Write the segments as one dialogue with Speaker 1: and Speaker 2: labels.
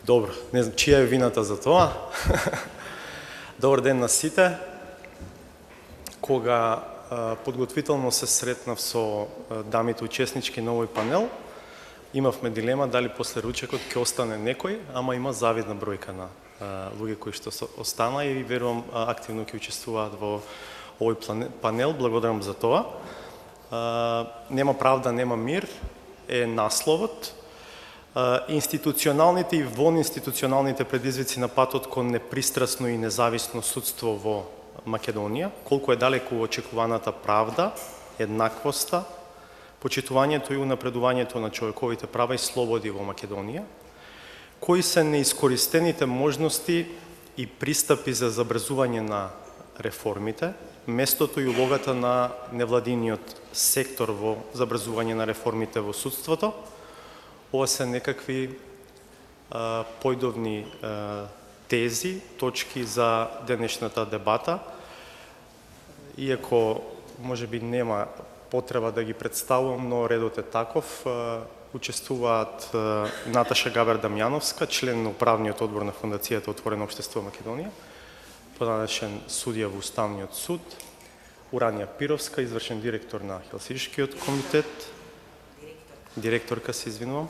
Speaker 1: Добро, не знам чија е вината за тоа. Добар ден на сите. Кога подготвително се сретнав со дамите учеснички на овој панел, имавме дилема дали после ручекот ќе остане некој, ама има завидна бројка на луѓе кои што остана и верувам активно ќе учествуваат во овој панел. Благодарам за тоа. Нема правда, нема мир е насловот. Институционалните и вонинституционалните предизвици на патот кон непристрасно и независно судство во Македонија, колку е далеку очекуваната правда, еднаквоста, почитувањето и унапредувањето на човековите права и слободи во Македонија, кои се неискористените можности и пристапи за забрзување на реформите, местото и улогата на невладиниот сектор во забрзување на реформите во судството. Ова се некакви појдовни тези, точки за денешната дебата. Иако можеби нема потреба да ги представувам, но редот е таков. Учествуваат Наташа Габер-Дамјановска, член на управниот одбор на Фондацијата Отворено општество Македонија, понадешен судија во Уставниот суд, Уранија Пировска, извршен директор на Хелсиншкиот комитет, директорка се извинувам,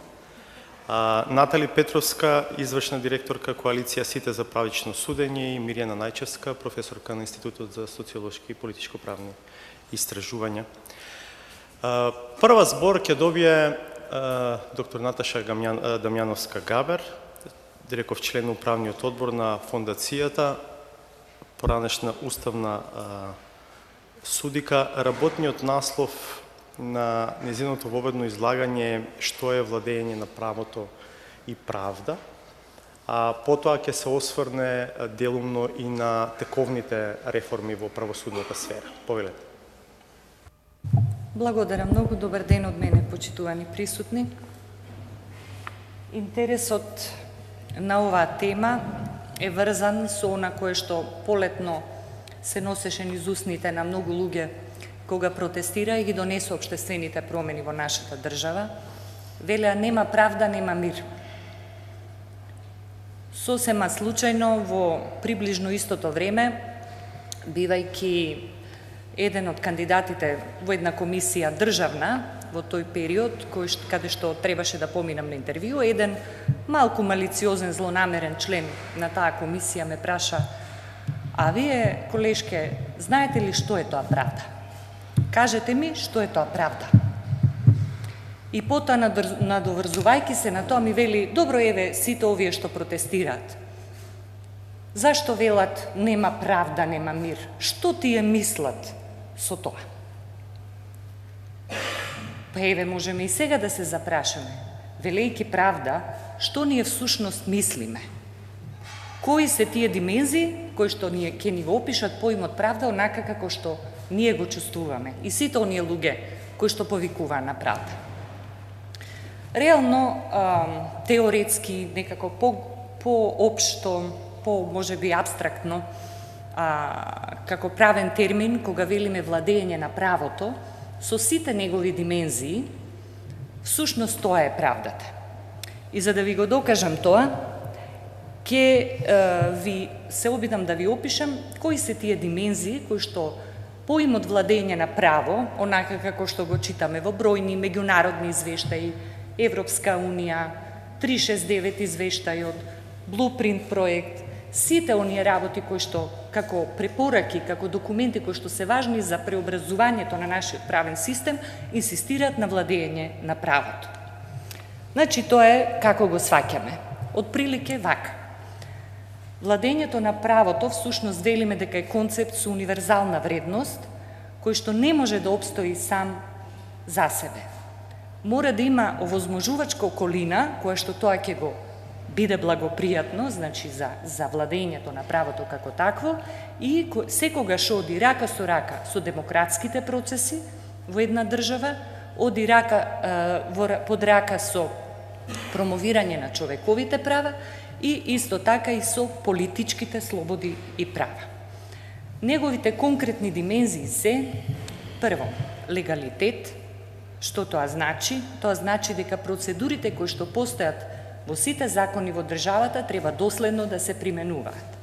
Speaker 1: Натали Петровска, извршна директорка Коалиција Сите за правично судење, и Мирјана Најчевска, професорка на Институтот за социолошки и политичко-правни истражувања. Прва збор ќе добие доктор Наташа Дамјановска-Габер, диреков член на управниот одбор на Фондацијата, поранешна уставна судика. Работниот наслов на незиното воведно излагање што е владење на правото и правда, а потоа ќе се осврне делумно и на тековните реформи во правосудната сфера. Повелете.
Speaker 2: Благодарам многу. Добар ден од мене, почитувани присутни. Интересот на оваа тема е врзан со она кое што полетно се носеше низ устните на многу луѓе кога протестира и ги донесу општествените промени во нашата држава. Велеа нема правда, нема мир. Сосема случајно во приближно истото време, бивајќи еден од кандидатите во една комисија државна во тој период, каде што требаше да поминам на интервју, еден малку малициозен, злонамерен член на таа комисија ме праша: а вие, колешке, знаете ли што е тоа правда? Кажете ми што е тоа правда. И потоа, надоврзувајќи се на тоа, ми вели: добро, еве, сите овие што протестираат, зашто велат нема правда, нема мир? Што тие мислат со тоа? Па еве, можеме и сега да се запрашаме, велејќи правда, што ние всушност мислиме? Кои се тие димензии кои што ќе ни го опишат поимот правда онака како што ние го чувствуваме, и сите оние луѓе кои што повикуваат на правда? Реално, теоретски, некако по-општо, можеби абстрактно, како правен термин, кога велиме владење на правото, со сите негови димензии, всушност тоа е правдата. И за да ви го докажам тоа, ќе ви се обидам да ви опишам кои се тие димензии кои што поимот владење на право, онака како што го читаме во бројни меѓународни извештаи, Европска Унија, 369 извештајот, Blueprint проект, сите оние работи кои што како препораки, како документи кои што се важни за преобразувањето на нашиот правен систем, инсистираат на владење на правото. Значи, тоа е како го сваќаме. Отприлике вака. Владењето на правото, всушност велиме дека е концепт со универзална вредност, кој што не може да обстои сам за себе. Мора да има овозможувачка околина, која што тоа ќе го биде благопријатно, значи за владењето на правото како такво, и секогаш оди рака со рака со демократските процеси во една држава, оди под рака со промовирање на човековите права и исто така и со политичките слободи и права. Неговите конкретни димензии се: прво, легалитет. Што тоа значи? Тоа значи дека процедурите кои што постојат Во сите закони во државата треба доследно да се применуваат.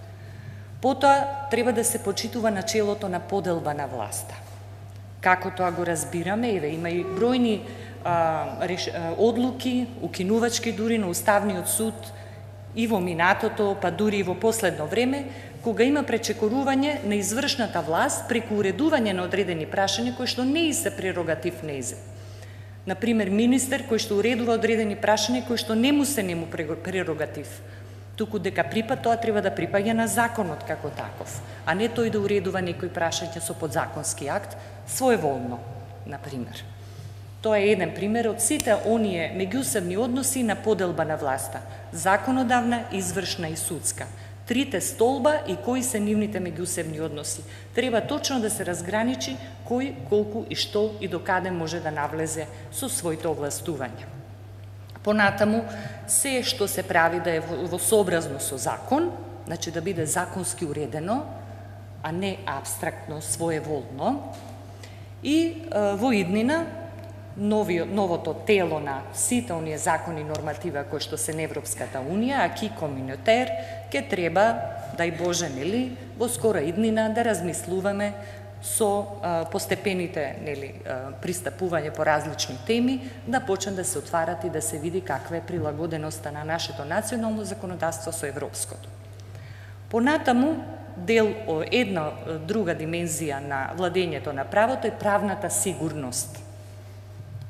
Speaker 2: Потоа треба да се почитува начелото на поделба на власта. Како тоа го разбираме, има и бројни одлуки, укинувачки дури на Уставниот суд и во минатото, па дури и во последно време, кога има пречекорување на извршната власт преку уредување на одредени прашања кои што не и се прерогатив нејзе. Например, министер кој што уредува одредени прашања кои што не му се нему прерогатив, туку дека тоа треба да припаѓа на законот како таков, а не тој да уредува некои прашања со подзаконски акт своеволно, например. Тоа е еден пример од сите оние меѓусебни односи на поделба на власта, законодавна, извршна и судска. Трите столба и кои се нивните меѓусебни односи. Треба точно да се разграничи кој, колку и што и докаде може да навлезе со своите овластувања. Понатаму, се што се прави да е во сообразно со закон, значи да биде законски уредено, а не абстрактно, своеволно, и во иднина, новото тело на сите оние закони и норматива кои што се на Европската Унија, аки комунитер, ке треба, дај Боже, нели, во скора иднина да размислуваме со постепените, нели, пристапување по различни теми, да почнат да се отварат и да се види каква е прилагоденоста на нашето национално законодавство со европското. Понатаму, една друга димензија на владењето на правото е правната сигурност.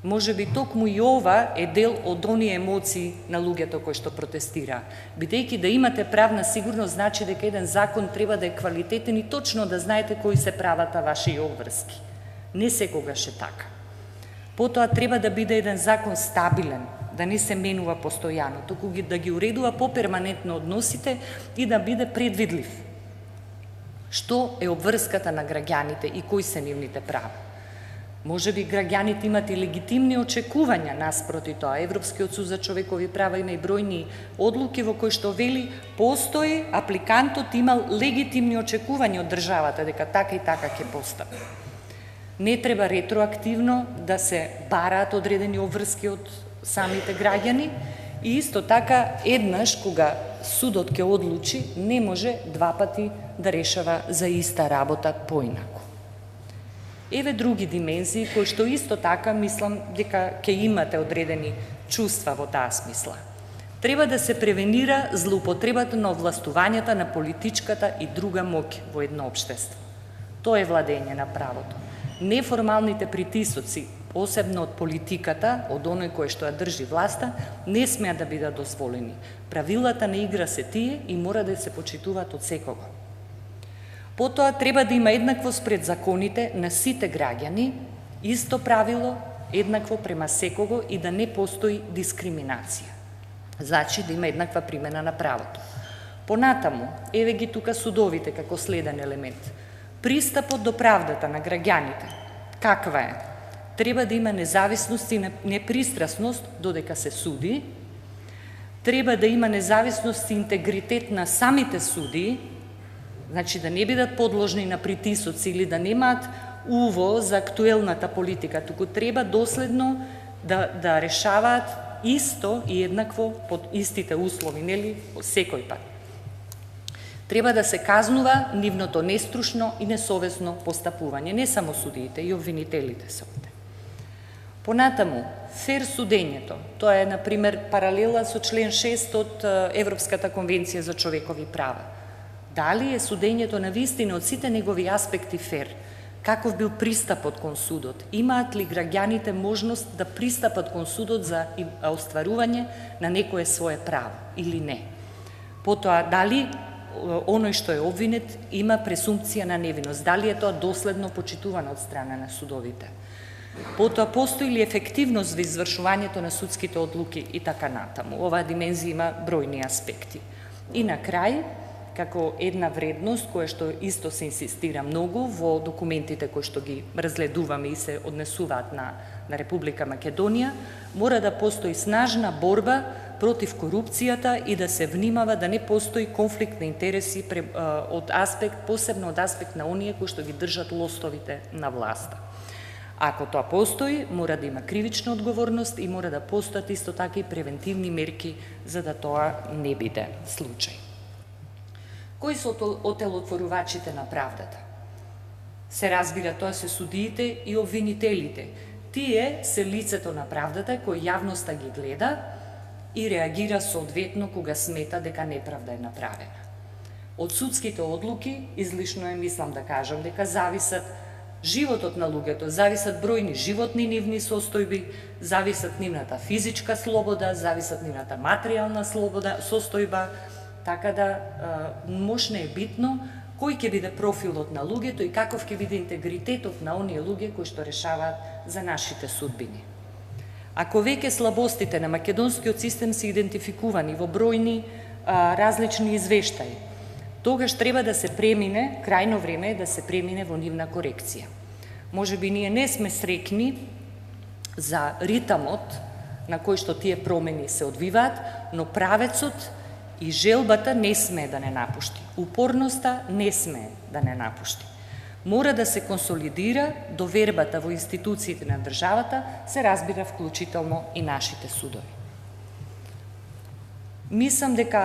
Speaker 2: Може би токму и ова е дел од оние емоции на луѓето кои што протестира. Бидејќи да имате правна сигурност, значи дека еден закон треба да е квалитетен и точно да знаете кои се правата ваши обврски. Не секогаш е така. Потоа треба да биде еден закон стабилен, да не се менува постојано, туку да ги уредува поперманентно односите и да биде предвидлив. Што е обврската на граѓаните и кои се нивните права? Може би граѓаните имат и легитимни очекувања наспроти тоа. Европскиот суд за човекови права има и бројни одлуки во кои што вели постои, апликантот имал легитимни очекувања од државата дека така и така ќе постапи. Не треба ретроактивно да се бараат одредени обврски од самите граѓани и исто така еднаш кога судот ќе одлучи не може два пати да решава за иста работа поинаку. Еве други димензии кои што исто така мислам дека ќе имате одредени чувства во таа смисла. Треба да се превенира злоупотребата на овластувањата на политичката и друга моќ во едно општество. Тоа е владење на правото. Неформалните притисоци, посебно од политиката, од оној кој што ја држи власта, не смеат да бидат дозволени. Правилата на игра се тие и мора да се почитуваат од секого. Потоа треба да има еднаквост пред законите на сите граѓани, исто правило, еднакво према секого и да не постои дискриминација. Значи да има еднаква примена на правото. Понатаму, еве ги тука судовите како следен елемент. Пристапот до правдата на граѓаните, каква е? Треба да има независност и непристрасност додека се суди, треба да има независност и интегритет на самите суди, значи да не бидат подложни на притисоци или да немаат уво за актуелната политика, туку треба доследно да решаваат исто и еднакво под истите услови, нели, секој пат. Треба да се казнува нивното неструшно и несовесно постапување, не само судиите, и обвинителите се овде. Понатаму, фер судењето, тоа е, например, паралела со член 6 од Европската конвенција за човекови права. Дали е судењето на вистина од сите негови аспекти фер? Каков бил пристапот кон судот? Имаат ли граѓаните можност да пристапат кон судот за остварување на некое свое право или не? Потоа, дали оној што е обвинет има пресумпција на невиност? Дали е тоа доследно почитувано од страна на судовите? Потоа, постои ли ефективност во извршувањето на судските одлуки и така натаму? Оваа димензија има бројни аспекти. И на крај, како една вредност која што исто се инсистира многу во документите кои што ги разгледуваме и се однесуваат на Република Македонија, мора да постои снажна борба против корупцијата и да се внимава да не постои конфликт на интереси од аспект, посебно од аспект на оние кои што ги држат лостовите на власта. Ако тоа постои, мора да има кривична одговорност и мора да постојат исто така и превентивни мерки за да тоа не биде случај. Кои се отелотворувачите на правдата? Се разбира, тоа се судиите и обвинителите. Тие се лицето на правдата кој јавноста ги гледа и реагира соодветно кога смета дека неправда е направена. Од судските одлуки, излишно е мислам да кажам дека зависат животот на луѓето, зависат бројни животни нивни состојби, зависат нивната физичка слобода, зависат нивната материјална слобода, состојба, така да мошно е битно кој ќе биде профилот на луѓето и каков ќе биде интегритетот на оние луѓе кои што решаваат за нашите судбини. Ако веќе слабостите на македонскиот систем се идентификувани во бројни различни извештаи, тогаш треба да се премине, крајно време е да се премине во нивна корекција. Можеби ние не сме срекни за ритамот на кој што тие промени се одвиваат, но правецот и желбата не смее да не напушти. Упорноста не смее да не напушти. Мора да се консолидира довербата во институциите на државата, се разбира вклучително и нашите судови. Мислам дека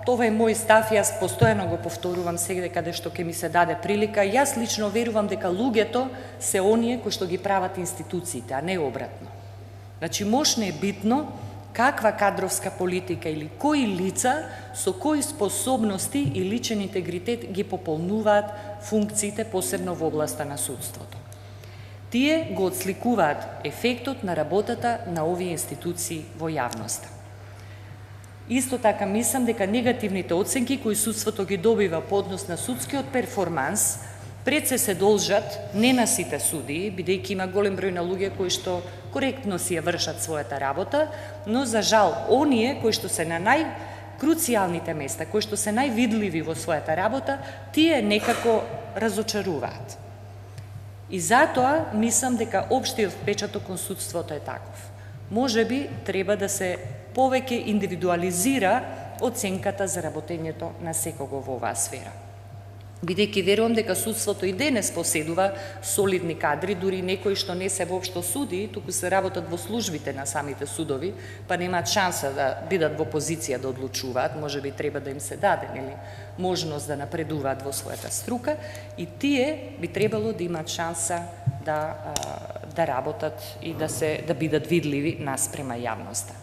Speaker 2: това е мој став, јас постојано го повторувам сегде каде што ќе ми се даде прилика. Јас лично верувам дека луѓето се оние кои што ги прават институциите, а не обратно. Значи, мошно е битно каква кадровска политика или кои лица со кои способности и личен интегритет ги пополнуваат функциите, посебно во областа на судството. Тие го отсликуваат ефектот на работата на овие институции во јавноста. Исто така мислам дека негативните оценки кои судството ги добива по однос на судскиот перформанс пред се должат не на сите судии, бидејќи има голем број на луѓе кои што коректно си ја вршат својата работа, но за жал оние кои што се на најкруцијалните места, кои што се највидливи во својата работа, тие некако разочаруваат. И затоа мислам дека општиот впечаток кон судството е таков. Можеби треба да се повеќе индивидуализира оценката за работењето на секого во оваа сфера. Бидејќи верувам дека судството и денес поседува солидни кадри, дури некои што не се воопшто суди, туку се работат во службите на самите судови, па немаат шанса да бидат во позиција да одлучуваат, можеби треба да им се даде можност да напредуваат во својата струка, и тие би требало да имаат шанса да работат и да бидат видливи наспрема јавноста.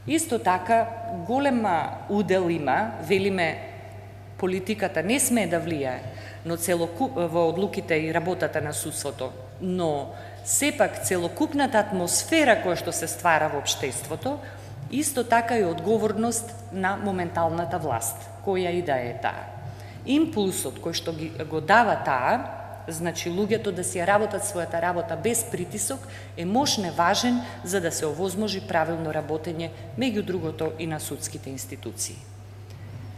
Speaker 2: Исто така, голема удел има, велиме, политиката не смее да влијае во одлуките и работата на судството, но сепак целокупната атмосфера која што се ствара во општеството, исто така е одговорност на моменталната власт, која и да е таа. Импулсот кој што го дава таа, значи луѓето да си ја работат својата работа без притисок, е мощно важен за да се овозможи правилно работење, меѓу другото и на судските институции.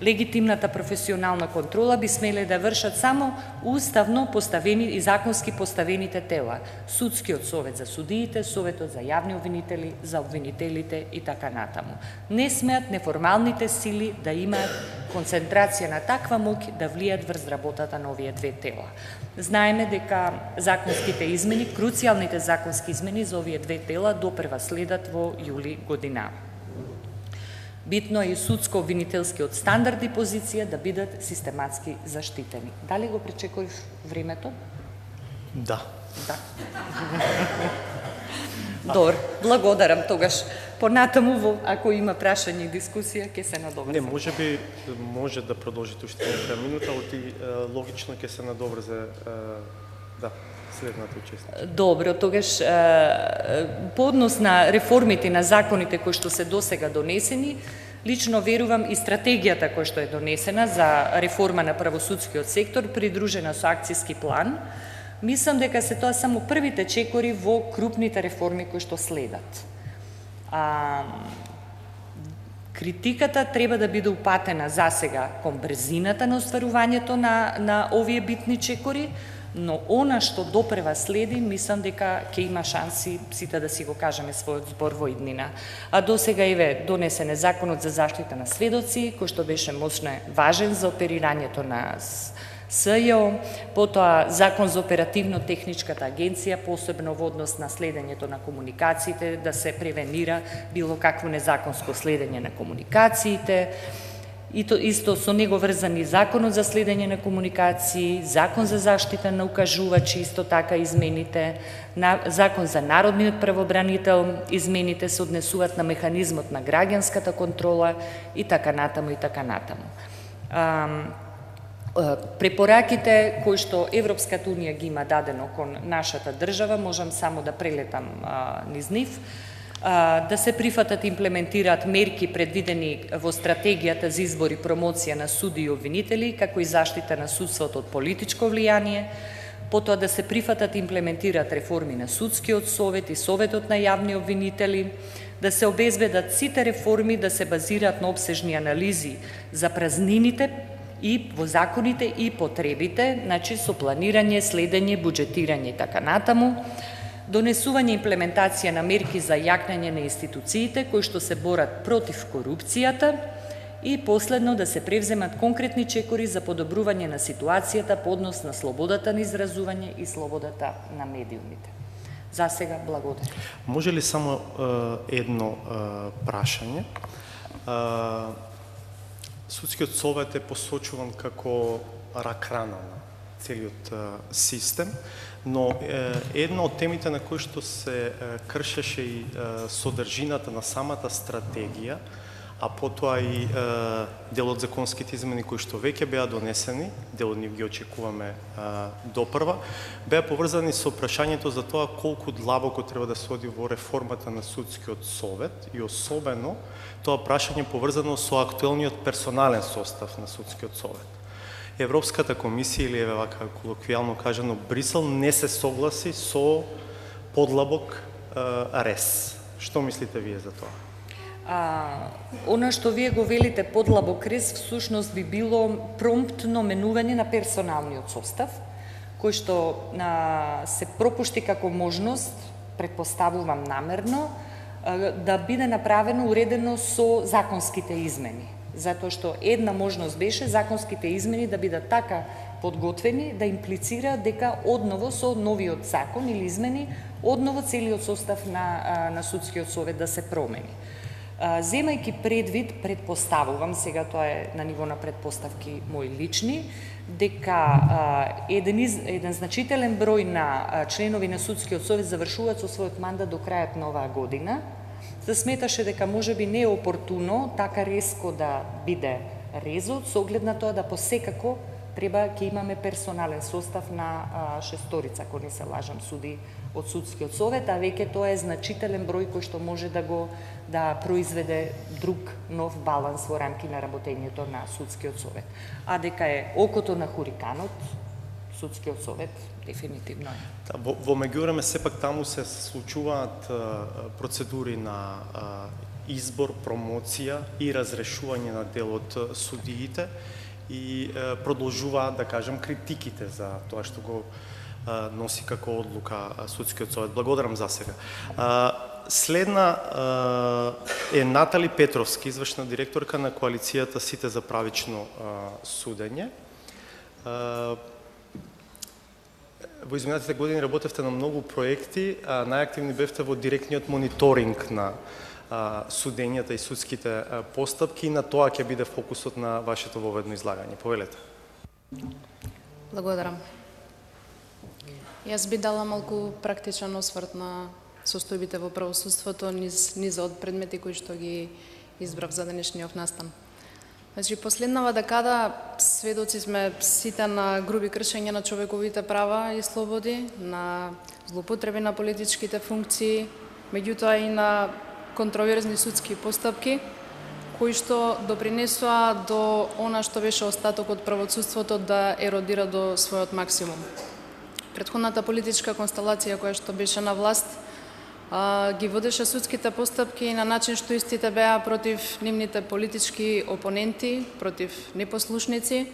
Speaker 2: Легитимната професионална контрола би смеле да вршат само уставно поставени и законски поставените тела, Судскиот совет за судиите, Советот за јавни обвинители, за обвинителите и така натаму. Не смеат неформалните сили да имаат концентрација на таква моќ да влијат врз работата на овие две тела. Знаеме дека законските измени, круцијалните законски измени за овие две тела допрва следат во јули година. Битно е и судско-обвинителскиот стандард и позиција да бидат систематски заштитени. Дали го пречекорив времето?
Speaker 1: Да.
Speaker 2: Да. Добро, благодарам. Тогаш понатаму, ако има прашање и дискусија, ќе се надобрзам.
Speaker 1: Не, можеби може да продолжите уште некоја минута, оти логично ќе се надобрзе следната учесник.
Speaker 2: Добро, тогаш по однос на реформите на законите кои што се досега донесени, лично верувам и стратегијата која што е донесена за реформа на правосудскиот сектор, придружена со акцијски план, мислам дека се тоа само првите чекори во крупните реформи кои што следат. Критиката треба да биде упатена засега кон брзината на остварувањето на овие битни чекори, но она што допрева следи, мислам дека ќе има шанси сите да си го кажеме својот збор во иднина. А досега донесен е Законот за заштита на сведоци, кој што беше мощно важен за оперирањето СЈО, потоа Закон за оперативно-техничката агенција, посебно во однос на следењето на комуникациите, да се превенира било какво незаконско следење на комуникациите, и то исто со него врзани Законот за следење на комуникации, Закон за заштита на укажувачи, исто така измените, Закон за народниот правобранител, измените се однесуваат на механизмот на граѓанската контрола и така натаму и така натаму. Препораките кои што Европската Унија ги има дадено кон нашата држава, можам само да прелетам низ нив, да се прифатат и имплементираат мерки предвидени во стратегијата за избор и промоција на суди и обвинители, како и заштита на судството од политичко влијание, потоа да се прифатат и имплементираат реформи на судскиот совет и советот на јавни обвинители, да се обезбедат сите реформи да се базираат на обсежни анализи за празнините и во законите и потребите, значи со планирање, следење, буџетирање и така натаму, донесување и имплементација на мерки за јакнање на институциите кои што се борат против корупцијата и последно да се превземат конкретни чекори за подобрување на ситуацијата по однос на слободата на изразување и слободата на медиумите. За сега благодарам.
Speaker 1: Може ли само едно прашање? Судскиот совет е посочуван како рак-рана на целиот систем, но една од темите на кои што се кршеше и содржината на самата стратегија, а потоа и дел од законските измени кои што веќе беа донесени, дел од нив ги очекуваме допрва, беа поврзани со прашањето за тоа колку длабоко треба да се оди во реформата на судскиот совет и особено тоа прашање поврзано со актуелниот персонален состав на судскиот совет. Европската комисија, или вака колоквијално кажано Брисел, не се согласи со подлабок рез. Што мислите вие за тоа?
Speaker 2: Она што вие го велите подлабок рез, всушност би било промптно менување на персоналниот состав, кој што се пропушти како можност, предпоставувам намерно, да биде направено, уредено со законските измени. Затоа што една можност беше законските измени да бидат така подготвени да имплицира дека одново со новиот закон или измени одново целиот состав на судскиот совет да се промени. Земајќи предвид, предпоставувам, сега тоа е на ниво на предпоставки мои лични, дека еден значителен број на членови на судскиот совет завршуваат со својот мандат до крајот на оваа година, се сметаше дека можеби не е опортуно така резко да биде резот, со оглед на тоа да посекако треба ќе имаме персонален состав на шесторица, ако не се лажам, суди од судскиот совет, а веќе тоа е значителен број кој што може да произведе друг нов баланс во рамки на работењето на судскиот совет. А дека е окото на хуриканот, судскиот совет дефинитивно е.
Speaker 1: Во меѓувреме сепак таму се случуваат процедури на избор, промоција и разрешување на дел од судиите и продолжуваат, да кажем, критиките за тоа што го носи како одлука судскиот совет. Благодарам за сега. Следна е Натали Петровски, извршна директорка на коалицијата Сите за правично судење. Во изминатите години работевте на многу проекти, а најактивни бевте во директниот мониторинг на судењата и судските постапки, и на тоа ќе биде фокусот на вашето воведно излагање. Повелете.
Speaker 3: Благодарам. Јас би дала малку практичен осврт на состојбите во правосудството низ од предмети кои што ги избрав за денешниот настан. Значи, последнава декада сведоци сме сите на груби кршења на човековите права и слободи, на злоупотреби на политичките функции, меѓутоа и на контроверзни судски постапки, кои што допринесоа до она што беше остаток од правосудството да еродира до својот максимум. Претходната политичка констелација која што беше на власт ги водеше судските постапки на начин што истите беа против нивните политички опоненти, против непослушници.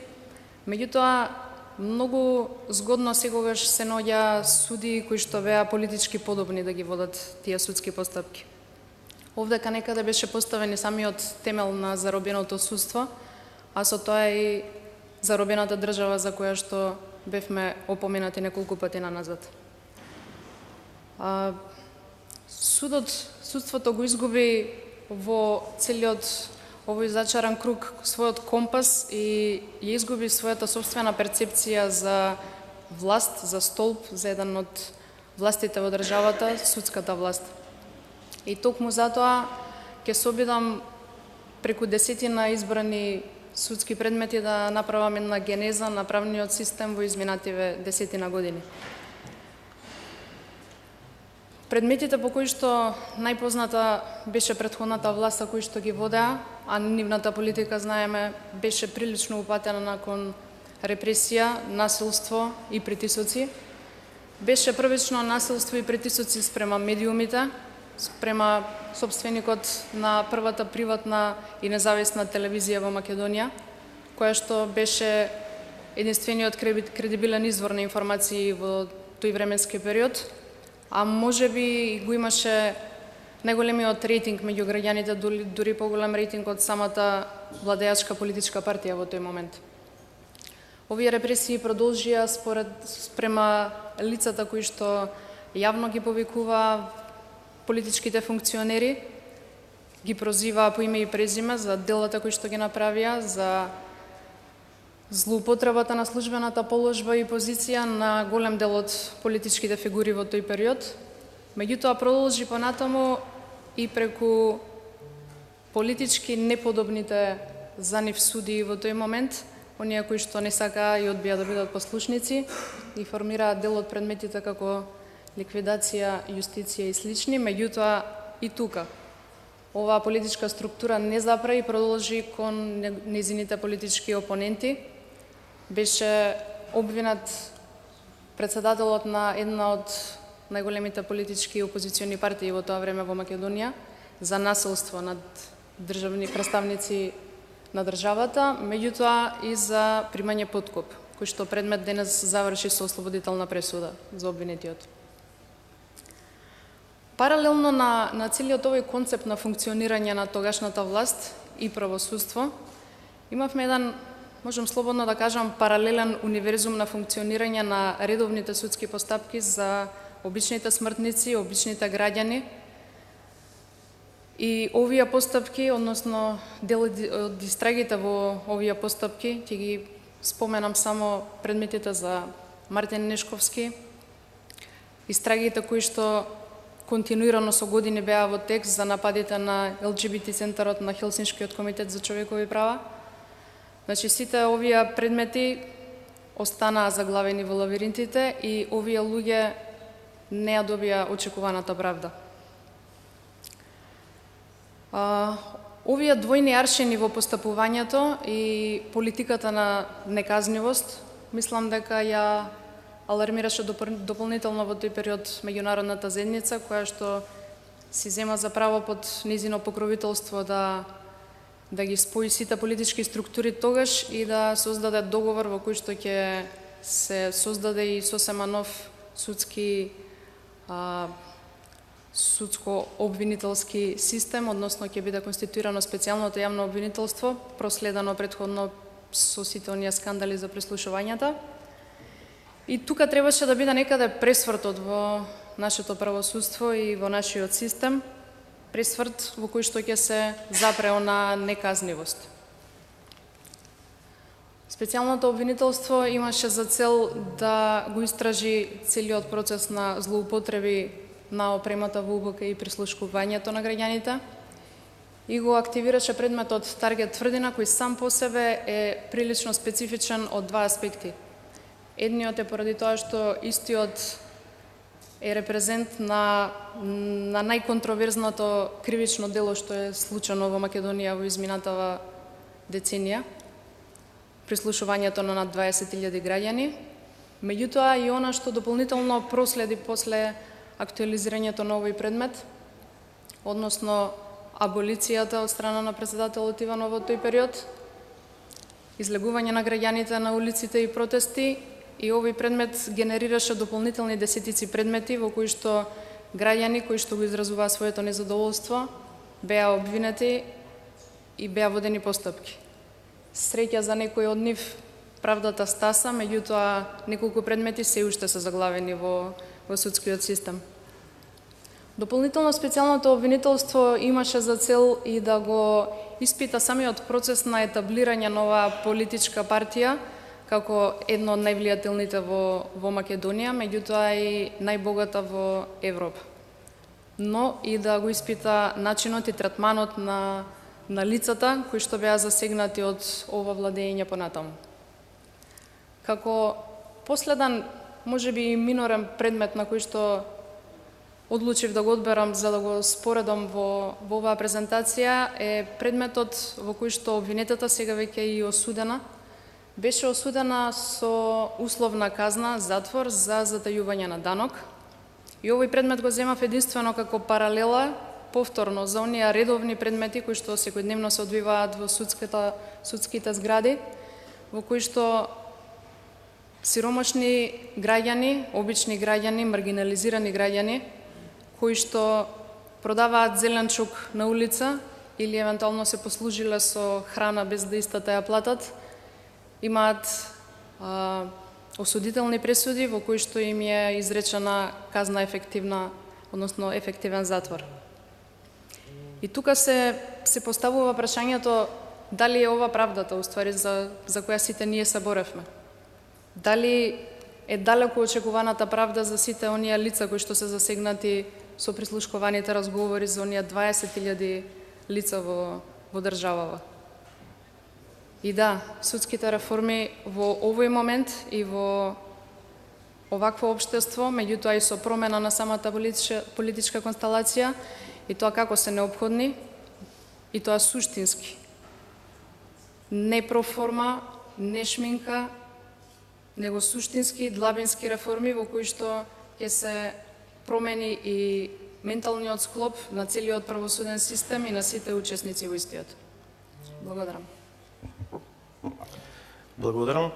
Speaker 3: Меѓутоа, многу згодно сегогаш се наоѓа суди кои што беа политички подобни да ги водат тие судски постапки. Овдека некаде беше поставен и самиот темел на заробеното судство, а со тоа и заробената држава за која што бевме опоменати неколку пати назад. Судството го изгуби во целиот овој зачаран круг својот компас и ја изгуби својата собствена перцепција за власт, за столб, за еден од властите во државата, судската власт. И токму затоа ќе се обидам преку десетина избрани судски предмети да направам една генеза на правниот систем во изминативе десетина години. Предметите по кои што најпозната беше претходната власт кои што ги водеа, а нивната политика, знаеме, беше прилично упатена након репресија, насилство и притисоци. Беше првично насилство и притисоци спрема медиумите, спрема собственикот на првата приватна и независна телевизија во Македонија, која што беше единствениот кредибилен извор на информации во тој временски период, а можеби го имаше најголемиот рейтинг меѓу граѓаните, дури поголем рейтинг од самата владеачка политичка партија во тој момент. Овие репресии продолжија спрема лицата кои што јавно ги повикува политичките функционери, ги прозива по име и презиме за делата кои што ги направија, за злоупотребата на службената положба и позиција на голем дел од политичките фигури во тој период. Меѓутоа продолжи понатаму и преку политички неподобните за нив судии во тој момент, оние кои што не сакаа и одбија да бидат послушници и формираат дел од предметите како ликвидација, јустиција и слични. Меѓутоа и тука оваа политичка структура не запра и продолжи кон незините политички опоненти. Беше обвинат председателот на една од најголемите политички опозициони партии во тоа време во Македонија за насилство над државни представници на државата, меѓутоа и за примање подкуп, кој што предмет денес заврши со ослободителна пресуда за обвинетиот. Паралелно на целиот овој концепт на функционирање на тогашната власт и правосудство, имавме еден, можам слободно да кажам, паралелен универзум на функционирање на редовните судски постапки за обичните смртници, обичните граѓани. И овие постапки, односно дел од истрагите во овие постапки, ќе ги споменам само предметите за Мартин Нешковски, истрагите кои што континуирано со години беа во текст за нападите на ЛГБТ центарот на Хелсиншкиот комитет за човекови права. Значи, сите овие предмети останаа заглавени во лавиринтите и овие луѓе не ја добија очекуваната правда. Овие двојни аршини во постапувањето и политиката на неказнивост, мислам дека ја алармираше дополнително во тој период меѓународната заедница, која што си зема за право под низино покровителство да ги спои сите политички структури тогаш и да создаде договор во кој што ќе се создаде и сосема нов судско-обвинителски систем, односно ќе биде конституирано специјалното јавно обвинителство, проследено претходно со сите оние скандали за прислушувањата. И тука требаше да биде некаде пресвртот во нашето правосудство и во нашиот систем, пресврт во кој што ќе се запре на неказнивост. Специјалното обвинителство имаше за цел да го истражи целиот процес на злоупотреби на опремата во УБК и прислушкувањето на граѓаните и го активираше предметот таргет тврдина, кој сам по себе е прилично специфичен од два аспекти. Едниот е поради тоа што истиот е репрезент на најконтроверзното кривично дело што е случено во Македонија во изминатава деценија, прислушувањето на над 20.000 граѓани, меѓутоа и она што дополнително проследи после актуализирањето на овој предмет, односно аболицијата од страна на председателот Иванов во тој период, излегување на граѓаните на улиците и протести, и овој предмет генерираше дополнителни десетици предмети во кои што граѓани кои што го изразуваа своето незадоволство беа обвинети и беа водени постапки. Среќа за некои од нив правдата стаса, меѓутоа неколку предмети се уште се заглавени во судскиот систем. Дополнително специјалното обвинителство имаше за цел и да го испита самиот процес на етаблирање на оваа политичка партија како едно од највлијателните во Македонија, меѓутоа и најбогата во Европа. Но и да го испита начинот и третманот на лицата кои што беа засегнати од ова владење понатаму. Како последен, можеби и минорен предмет на кој што одлучив да го одберам за да го споредам во оваа презентација е предметот во кој што обвинетата сега веќе и осудена. Беше осудена со условна казна, затвор за затајување на данок. И овој предмет го земав единствено како паралела, повторно, за оние редовни предмети кои што секојдневно се одвиваат во судските згради, во кои што сиромашни граѓани, обични граѓани, маргинализирани граѓани, кои што продаваат зеленчук на улица или евентуално се послужиле со храна без да истата ја платат, имаат осудителни пресуди во кои што им е изречена казна ефективна, односно ефективен затвор. И тука се поставува прашањето дали е ова правдата, уствари, за која сите ние се боревме. Дали е далеку очекуваната правда за сите оние лица кои што се засегнати со прислушкуваните разговори за оние 20.000 лица во државава. И да, судските реформи во овој момент и во овакво општество, меѓутоа и со промена на самата политичка констелација, и тоа како се неопходни, и тоа суштински. Не проформа, не шминка, него суштински, длабински реформи во кои што ќе се промени и менталниот склоп на целиот правосуден систем и на сите учесници во истиот. Благодарам.
Speaker 1: Благодарам.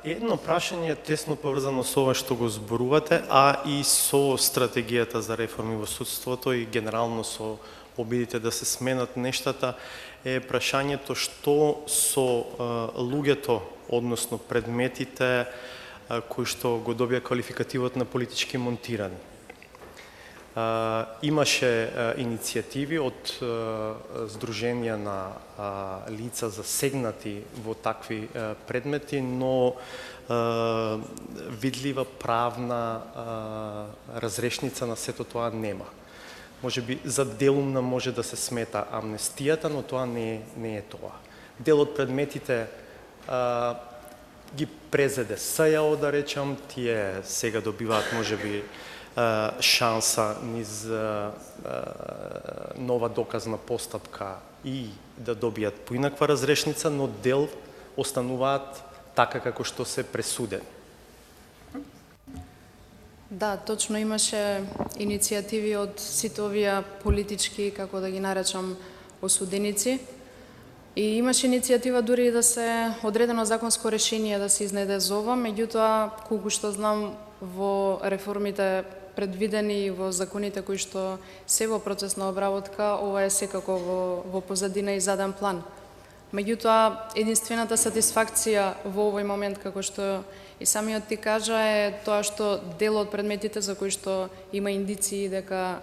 Speaker 1: Едно прашање тесно поврзано со ова што го зборувате, а и со стратегијата за реформи во судството и генерално со обидите да се сменат нештата, е прашањето што со луѓето, односно предметите кои што го добија квалификативот на политички монтирани. Имаше иницијативи од Сдруженија на лица засегнати во такви предмети, но видлива правна разрешница на сето тоа нема. Можеби за делумна може да се смета амнестијата, но тоа не е тоа. Дел од предметите ги презеде СЈО, да речам, тие сега добиваат можеби шанса низ нова доказна постапка и да добијат поинаква разрешница, но дел остануваат така како што се пресудени.
Speaker 3: Да, точно имаше иницијативи од сите овие политички, како да ги наречам, осуденици. И имаше иницијатива дури и да се одредено законско решение да се изнеде за ова, меѓутоа, колку што знам, во реформите предвидени во законите кои што се во процес на обработка, ова е секако во позадина и заден план. Меѓутоа, единствената сатисфакција во овој момент, како што и самиот ти кажа, е тоа што дел од предметите за кои што има индиции дека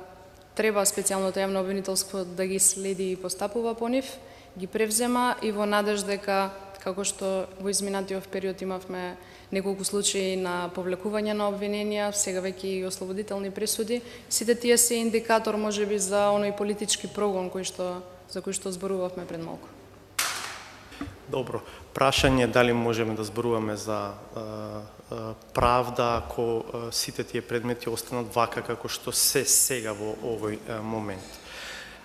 Speaker 3: треба специјалното јавно обвинителство да ги следи и постапува по нив, ги превзема и во надеж дека, како што во изминатиот период имавме неколку случаи на повлекување на обвиненија, сега веќе и ослободителни пресуди, сите тие се индикатор можеби за оној политички прогон за кој што зборувавме пред малку.
Speaker 1: Добро. Прашање дали можеме да зборуваме за правда ако сите тие предмети останат вака како што се сега во овој момент.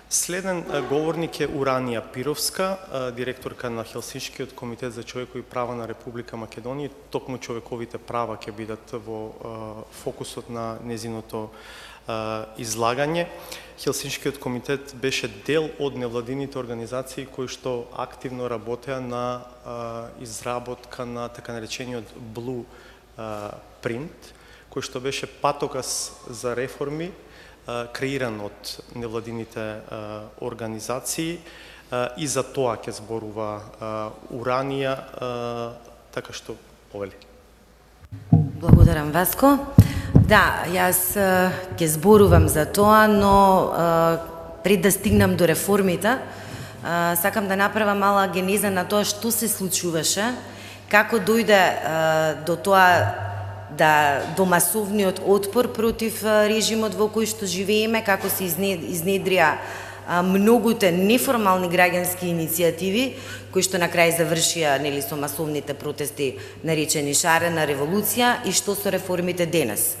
Speaker 1: Следен говорник е Уранија Пировска, директорка на Хелсиншкиот комитет за човекови права на Република Македонија. Токму човековите права ќе бидат во фокусот на незиното излагање. Хелсиншкиот комитет беше дел од невладините организации кои што активно работеа на изработка на така наречениот Blueprint, кој што беше патоказ за реформи креиран од невладините организации и за тоа ќе зборува Уранија, така што повели.
Speaker 4: Благодарам, Васко. Да, јас ќе зборувам за тоа, но пред да стигнам до реформите, сакам да направам мала генеза на тоа што се случуваше, како дојде до тоа до масовниот отпор против режимот во кој што живееме, како се изнедрија многуте неформални граѓански иницијативи, кои што на крај завршија нели со масовните протести наречени шарена револуција и што со реформите денес.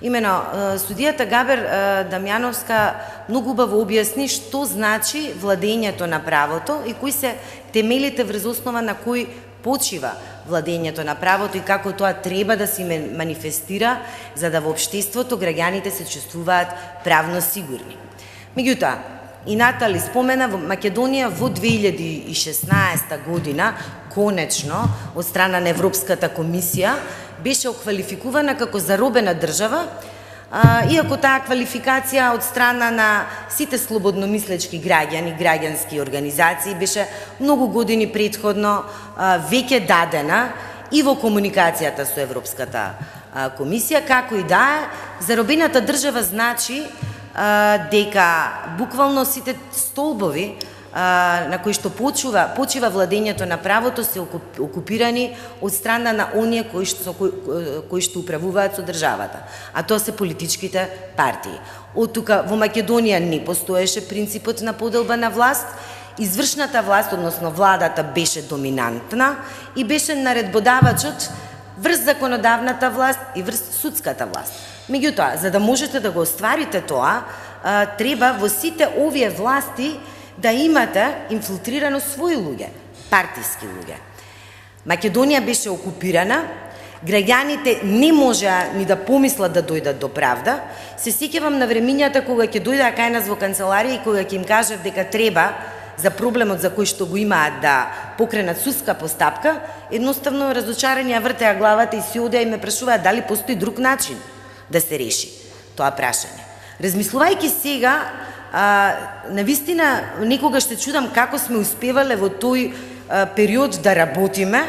Speaker 4: Имено, судијата Габер Дамјановска многу убаво објасни што значи владењето на правото и кои се темелите врз основа на кои почива владењето на правото и како тоа треба да се манифестира за да во општеството граѓаните се чувствуваат правно сигурни. Меѓутоа, и Натали спомена, во Македонија во 2016 година, конечно, од страна на Европската комисија, беше оквалификувана како заробена држава, иако таа квалификација од страна на сите слободномислечки граѓани, граѓански организации, беше многу години претходно веќе дадена и во комуникацијата со Европската комисија, како и да е, заробената држава значи дека буквално сите столбови на кои што почива владењето на правото се окупирани од страна на оние кои што управуваат со државата, а тоа се политичките партии. Од тука во Македонија не постоеше принципот на поделба на власт, извршната власт, односно владата, беше доминантна и беше наредбодавачот врз законодавната власт и врз судската власт. Меѓутоа, за да можете да го остварите тоа, треба во сите овие власти да имате инфилтрирано своји луѓе, партиски луѓе. Македонија беше окупирана, граѓаните не можеа ни да помислат да дојдат до правда. Се сеќавам на времињата кога ќе дојдеа кај нас во канцеларија и кога ќе им кажав дека треба за проблемот за кој што го имаат да покренат судска постапка, едноставно разочарани ја вртеа главата и си одеа и ме прашуваат дали постои друг начин да се реши тоа прашање. Размислувајќи сега, навистина некогаш се чудам како сме успевале во тој период да работиме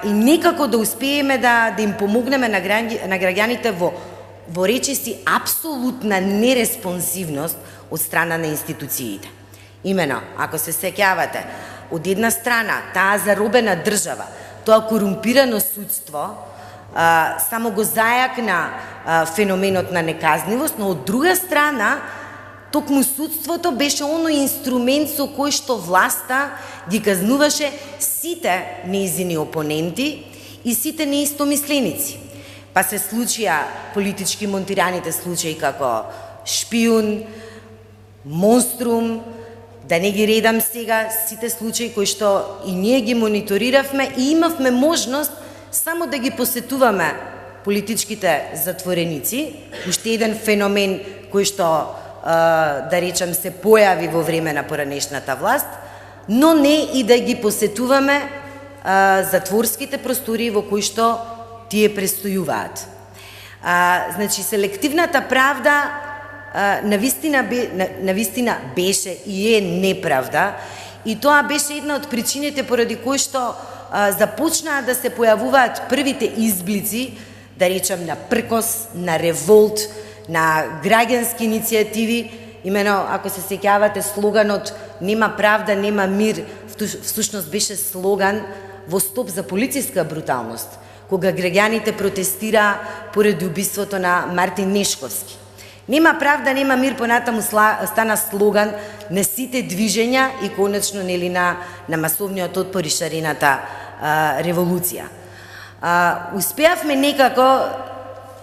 Speaker 4: и некако да успееме да им помогнеме на граѓаните во речиси апсолутна нереспонсивност од страна на институциите. Имено, ако се сеќавате, од една страна таа заробена држава, тоа корумпирано судство само го зајакна феноменот на неказнивост, но од друга страна токму судството беше оној инструмент со кој што власта ги казнуваше сите нејзини опоненти и сите неистомисленици. Па се случија политички монтираните случаи како Шпиун, Монструм, да не ги редам сега сите случаи кои што и ние ги мониториравме и имавме можност само да ги посетуваме политичките затвореници, уште еден феномен кој што да речем се појави во време на поранешната власт, но не и да ги посетуваме затворските простори во кои што тие престојуваат. Значи, селективната правда навистина беше и е неправда и тоа беше една од причините поради кои што започнаа да се појавуваат првите изблици, да речем, на пркос, на револт, на граѓански иницијативи. Имено, ако се сеќавате, слоганот "Нема правда, нема мир", всушност беше слоган во стоп за полициска бруталност, кога граѓаните протестираа поради убиството на Мартин Нешковски. Нема правда, нема мир понатаму стана слоган на сите движења и конечно нели на масовниот отпор и шарената револуција. Успеавме некако,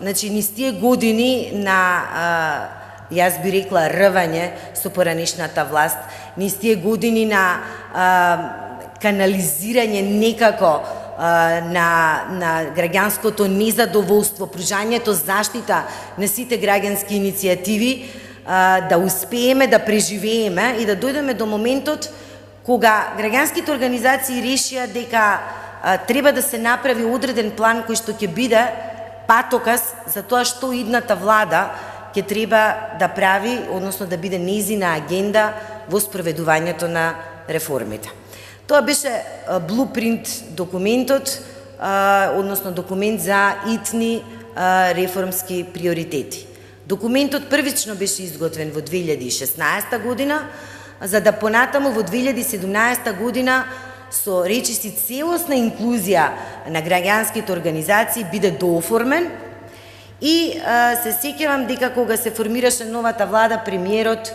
Speaker 4: значи, низ тие години на, јас би рекла, рвање со поранешната власт, низ тие години на канализирање некако на граѓанското незадоволство, пружањето заштита на сите граѓански иницијативи, да успееме да преживееме и да дојдеме до моментот кога граѓанските организации решија дека треба да се направи одреден план кој што ќе биде патоказ за тоа што идната влада ќе треба да прави, односно да биде нејзина агенда во спроведувањето на реформите. Тоа беше блупринт документот, односно документ за итни реформски приоритети. Документот првично беше изготвен во 2016 година, за да понатаму во 2017 година со речиси целосна инклузија на граѓанските организации биде дооформен и се сеќавам дека кога се формираше новата влада, премиерот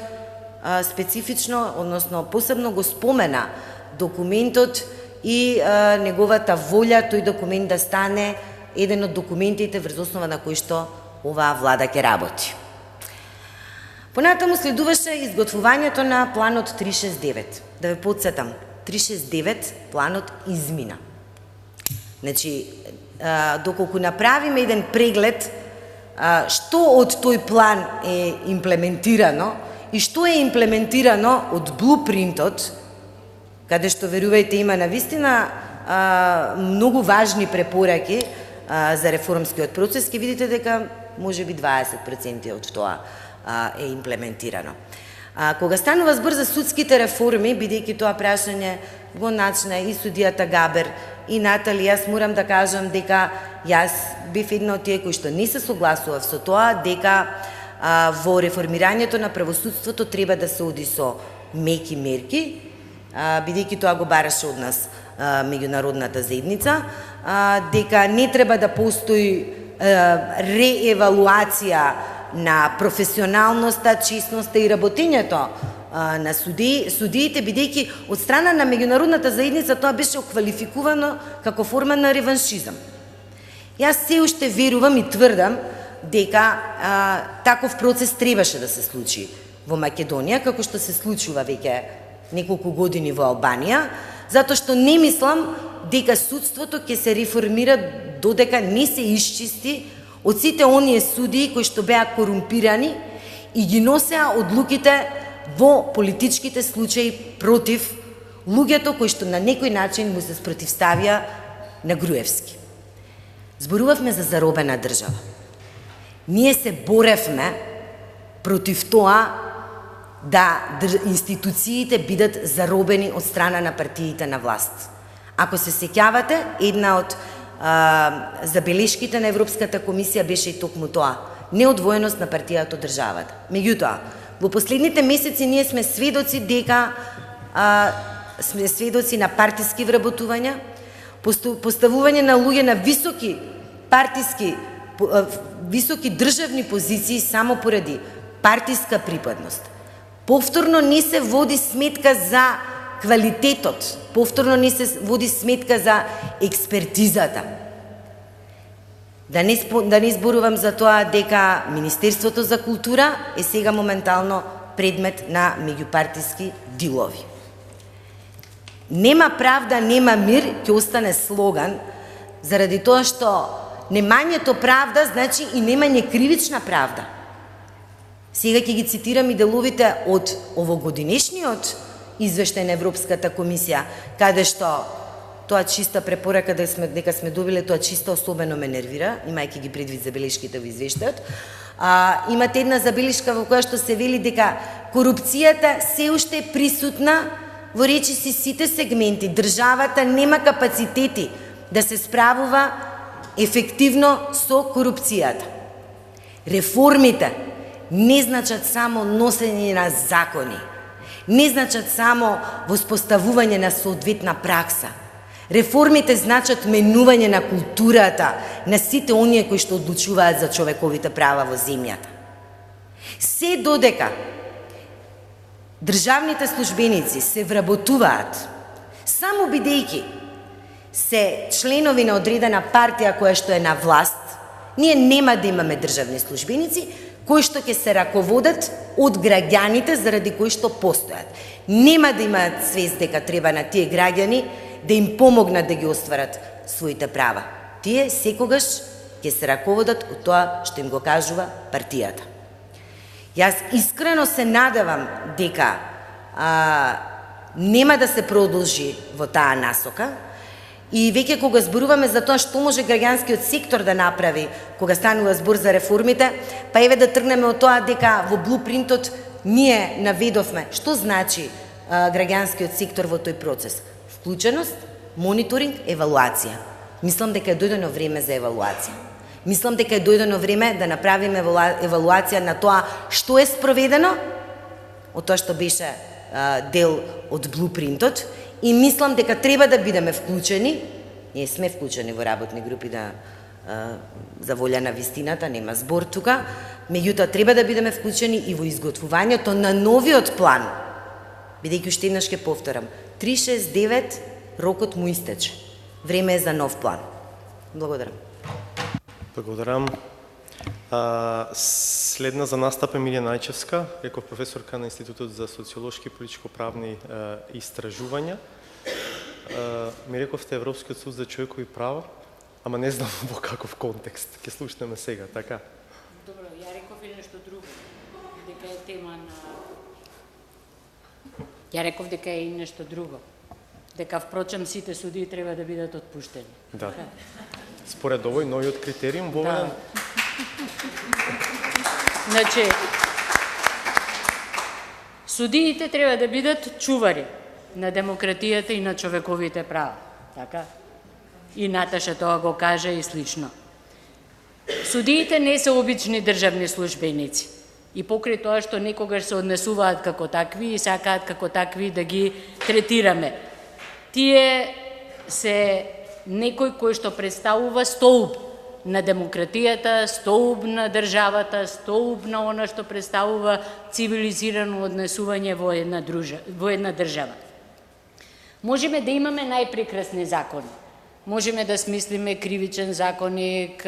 Speaker 4: специфично, односно посебно го спомена документот и неговата волја тој документ да стане еден од документите врз основа на кои што оваа влада ќе работи. Понатаму следуваше изготвувањето на планот 369. Да ве подсетам, 369 планот измина. Значи, доколку направиме еден преглед што од тој план е имплементирано и што е имплементирано од блупринтот, каде што, верувајте, има навистина многу важни препораки за реформскиот процес, ќе видите дека можеби 20% од тоа е имплементирано. Кога станува збор за судските реформи, бидејќи тоа прашање го начна и судијата Габер и Натали, јас морам да кажам дека јас бив една од тие кои што не се согласував со тоа, дека во реформирањето на правосудството треба да се оди со меки мерки, бидејќи тоа го бараше од нас меѓународната заедница, дека не треба да постои реевалуација на професионалноста, честноста и работењето на судиите, бидејќи од страна на меѓународната заедница тоа беше оквалификувано како форма на реваншизам. Јас се уште верувам и тврдам дека таков процес требаше да се случи во Македонија, како што се случува веќе неколку години во Албанија, затоа што не мислам дека судството ќе се реформира додека не се исчисти од сите оние судии кои што беа корумпирани и ги носеа одлуките во политичките случаи против луѓето кои што на некој начин му се спротивставија на Груевски. Зборувавме за заробена држава. Ние се боревме против тоа да институциите бидат заробени од страна на партиите на власт. Ако се сеќавате, една од забелешките на Европската комисија беше и токму тоа, неодвоеност на партијата од државата. Меѓутоа, во последните месеци ние сме сведоци дека сме сведоци на партиски вработувања, поставување на луѓе на високи државни позиции само поради партиска припадност. Повторно не се води сметка за квалитетот, повторно не се води сметка за експертизата. Да не зборувам за тоа дека Министерството за култура е сега моментално предмет на меѓупартиски дилови. Нема правда, нема мир, ќе остане слоган, заради тоа што немањето правда значи и немање кривична правда. Сега ќе ги цитирам и деловите од овогодинешниот извештај на Европската комисија, каде што тоа чиста препорака дека сме добиле, тоа чисто особено ме нервира, имајќи ги предвид забелешките во извештајот. Имате една забелешка во која што се вели дека корупцијата се уште е присутна во речиси сите сегменти. Државата нема капацитети да се справува ефективно со корупцијата. Реформите не значат само носење на закони, не значат само воспоставување на соодветна пракса. Реформите значат менување на културата на сите оние кои што одлучуваат за човековите права во земјата. Се додека државните службеници се вработуваат само бидејќи се членови на одредена партија која што е на власт, ние нема да имаме државни службеници кои што ќе се раководат од граѓаните заради кои што постојат. Нема да имаат свест дека треба на тие граѓани да им помогнат да ги остварат своите права. Тие секогаш ќе се раководат од тоа што им го кажува партијата. Јас искрено се надевам дека нема да се продолжи во таа насока и веќе кога зборуваме за тоа што може граѓанскиот сектор да направи кога станува збор за реформите, па еве да тргнеме од тоа дека во блупринтот ние наведовме што значи граѓанскиот сектор во тој процес. Вклученост, мониторинг, евалуација. Мислам дека е дојдено време за евалуација. Мислам дека е дојдено време да направиме евалуација на тоа што е спроведено, од тоа што беше дел од блупринтот, и мислам дека треба да бидеме вклучени, ние сме вклучени во работни групи за волја на вистината, нема збор тука, меѓутоа треба да бидеме вклучени и во изготвувањето на новиот план, бидејќи уште еднаш ќе повторам, 369 рокот му истече. Време е за нов план. Благодарам.
Speaker 1: Благодарам. Следна за настап Емилија Најчевска, реков професорка на Институтот за социолошки и политичко-правни истражувања. Ми рековте Европскиот суд за човекови права, ама не знам во каков контекст. Ќе слушнеме сега, така?
Speaker 5: Добро, ја реков и нешто друго, дека е тема на... Ја реков дека е и нешто друго. Дека впрочем сите судии треба да бидат отпуштени.
Speaker 1: Да. Според овој новиот критериум воведен...
Speaker 5: Значи, судиите треба да бидат чувари на демократијата и на човековите права. Така? И Наташа тоа го каже и слично. Судиите не се обични државни службеници. И покрај тоа што некогаш се однесуваат како такви и сакаат како такви да ги третираме. Тие се некој кој што представува столб на демократијата, столб на државата, столб на она што представува цивилизирано однесување во една држава. Можеме да имаме најпрекрасни закони. Можеме да смислиме кривичен законик,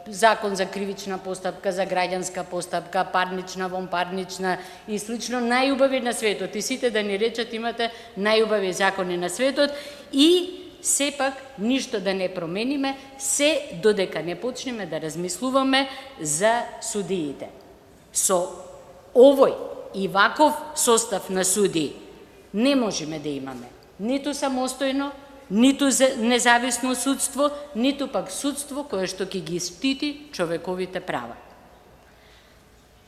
Speaker 5: закон за кривична постапка, за граѓанска постапка, парнична, вонпарнична и слично, најубави на светот. И сите да ни речат имате најубави закони на светот и сепак ништо да не промениме, се додека не почнеме да размислуваме за судиите. Со овој и ваков состав на судии не можеме да имаме ниту самостојно, ниту независно судство, ниту пак судство кое што ќе ги штити човековите права.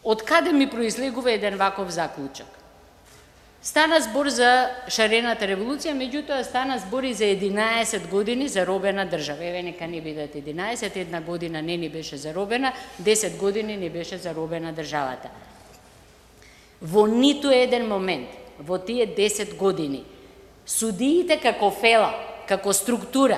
Speaker 5: Од каде ми произлегува еден ваков заклучок? Стана збор за шарената револуција, меѓутоа стана збор и за 11 години заробена држава. Еве нека не бидат 11, една година не ни беше заробена, 10 години не беше заробена државата. Во ниту еден момент, во тие 10 години, судиите како фела, како структура,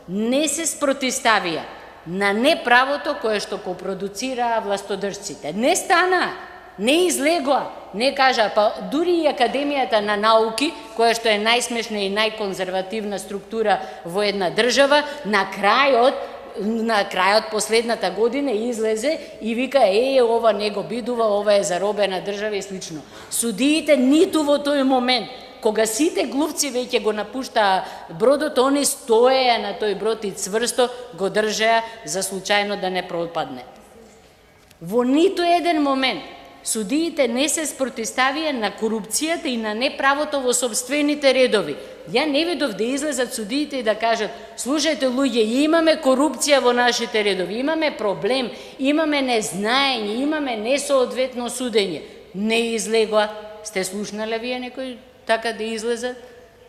Speaker 5: не се спротиставија на неправото кое што го продуцираа властодржците. Не стана, не излегоа, не кажа, па дури и Академијата на науки, која што е најсмешна и најконзервативна структура во една држава, на крајот последната година излезе и вика, ова не го бидува, ова е заробена држава и слично. Судиите ниту во тој момент, кога сите глувци веќе го напуштаа бродот, они стоеја на тој брод и цврсто го држеа за случајно да не пропадне. Во ниту еден момент судиите не се спротиставија на корупцијата и на неправото во собствените редови. Ја не видов да излезат судиите и да кажат, слушајте луѓе, имаме корупција во нашите редови, имаме проблем, имаме незнаење, имаме несоодветно судење. Не излегоа. Сте слушнале вие некој така да излезат,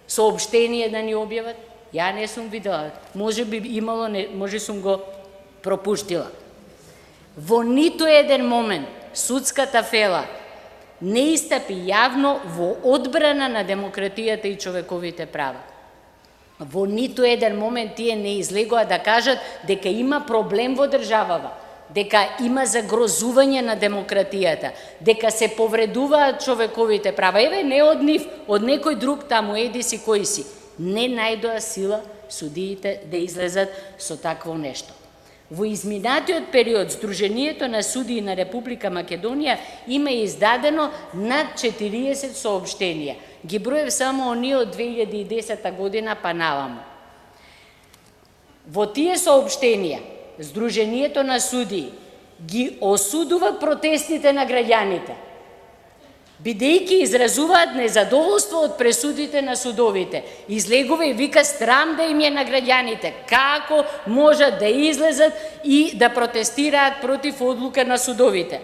Speaker 5: сообштение да ни објават? Ја не сум видела. Може би имало, може сум го пропуштила. Во ниту еден момент судската фела не истапи јавно во одбрана на демократијата и човековите права. Во ниту еден момент тие не излегоа да кажат дека има проблем во државава, дека има загрозување на демократијата, дека се повредуваат човековите права. Еве, не од нив, од некој друг таму, еди си кој си. Не најдоа сила судиите да излезат со такво нешто. Во изминатиот период, Сдруженијето на судии на Република Македонија има издадено над 40 сообштенија. Ги броев само оние од 2010 година па наваму. Во тие сообштенија, Сдруженијето на судии ги осудува протестите на граѓаните, бидејќи изразуваат незадоволство од пресудите на судовите. Излегува и вика, срам да им е на граѓаните, како можат да излезат и да протестираат против одлука на судовите.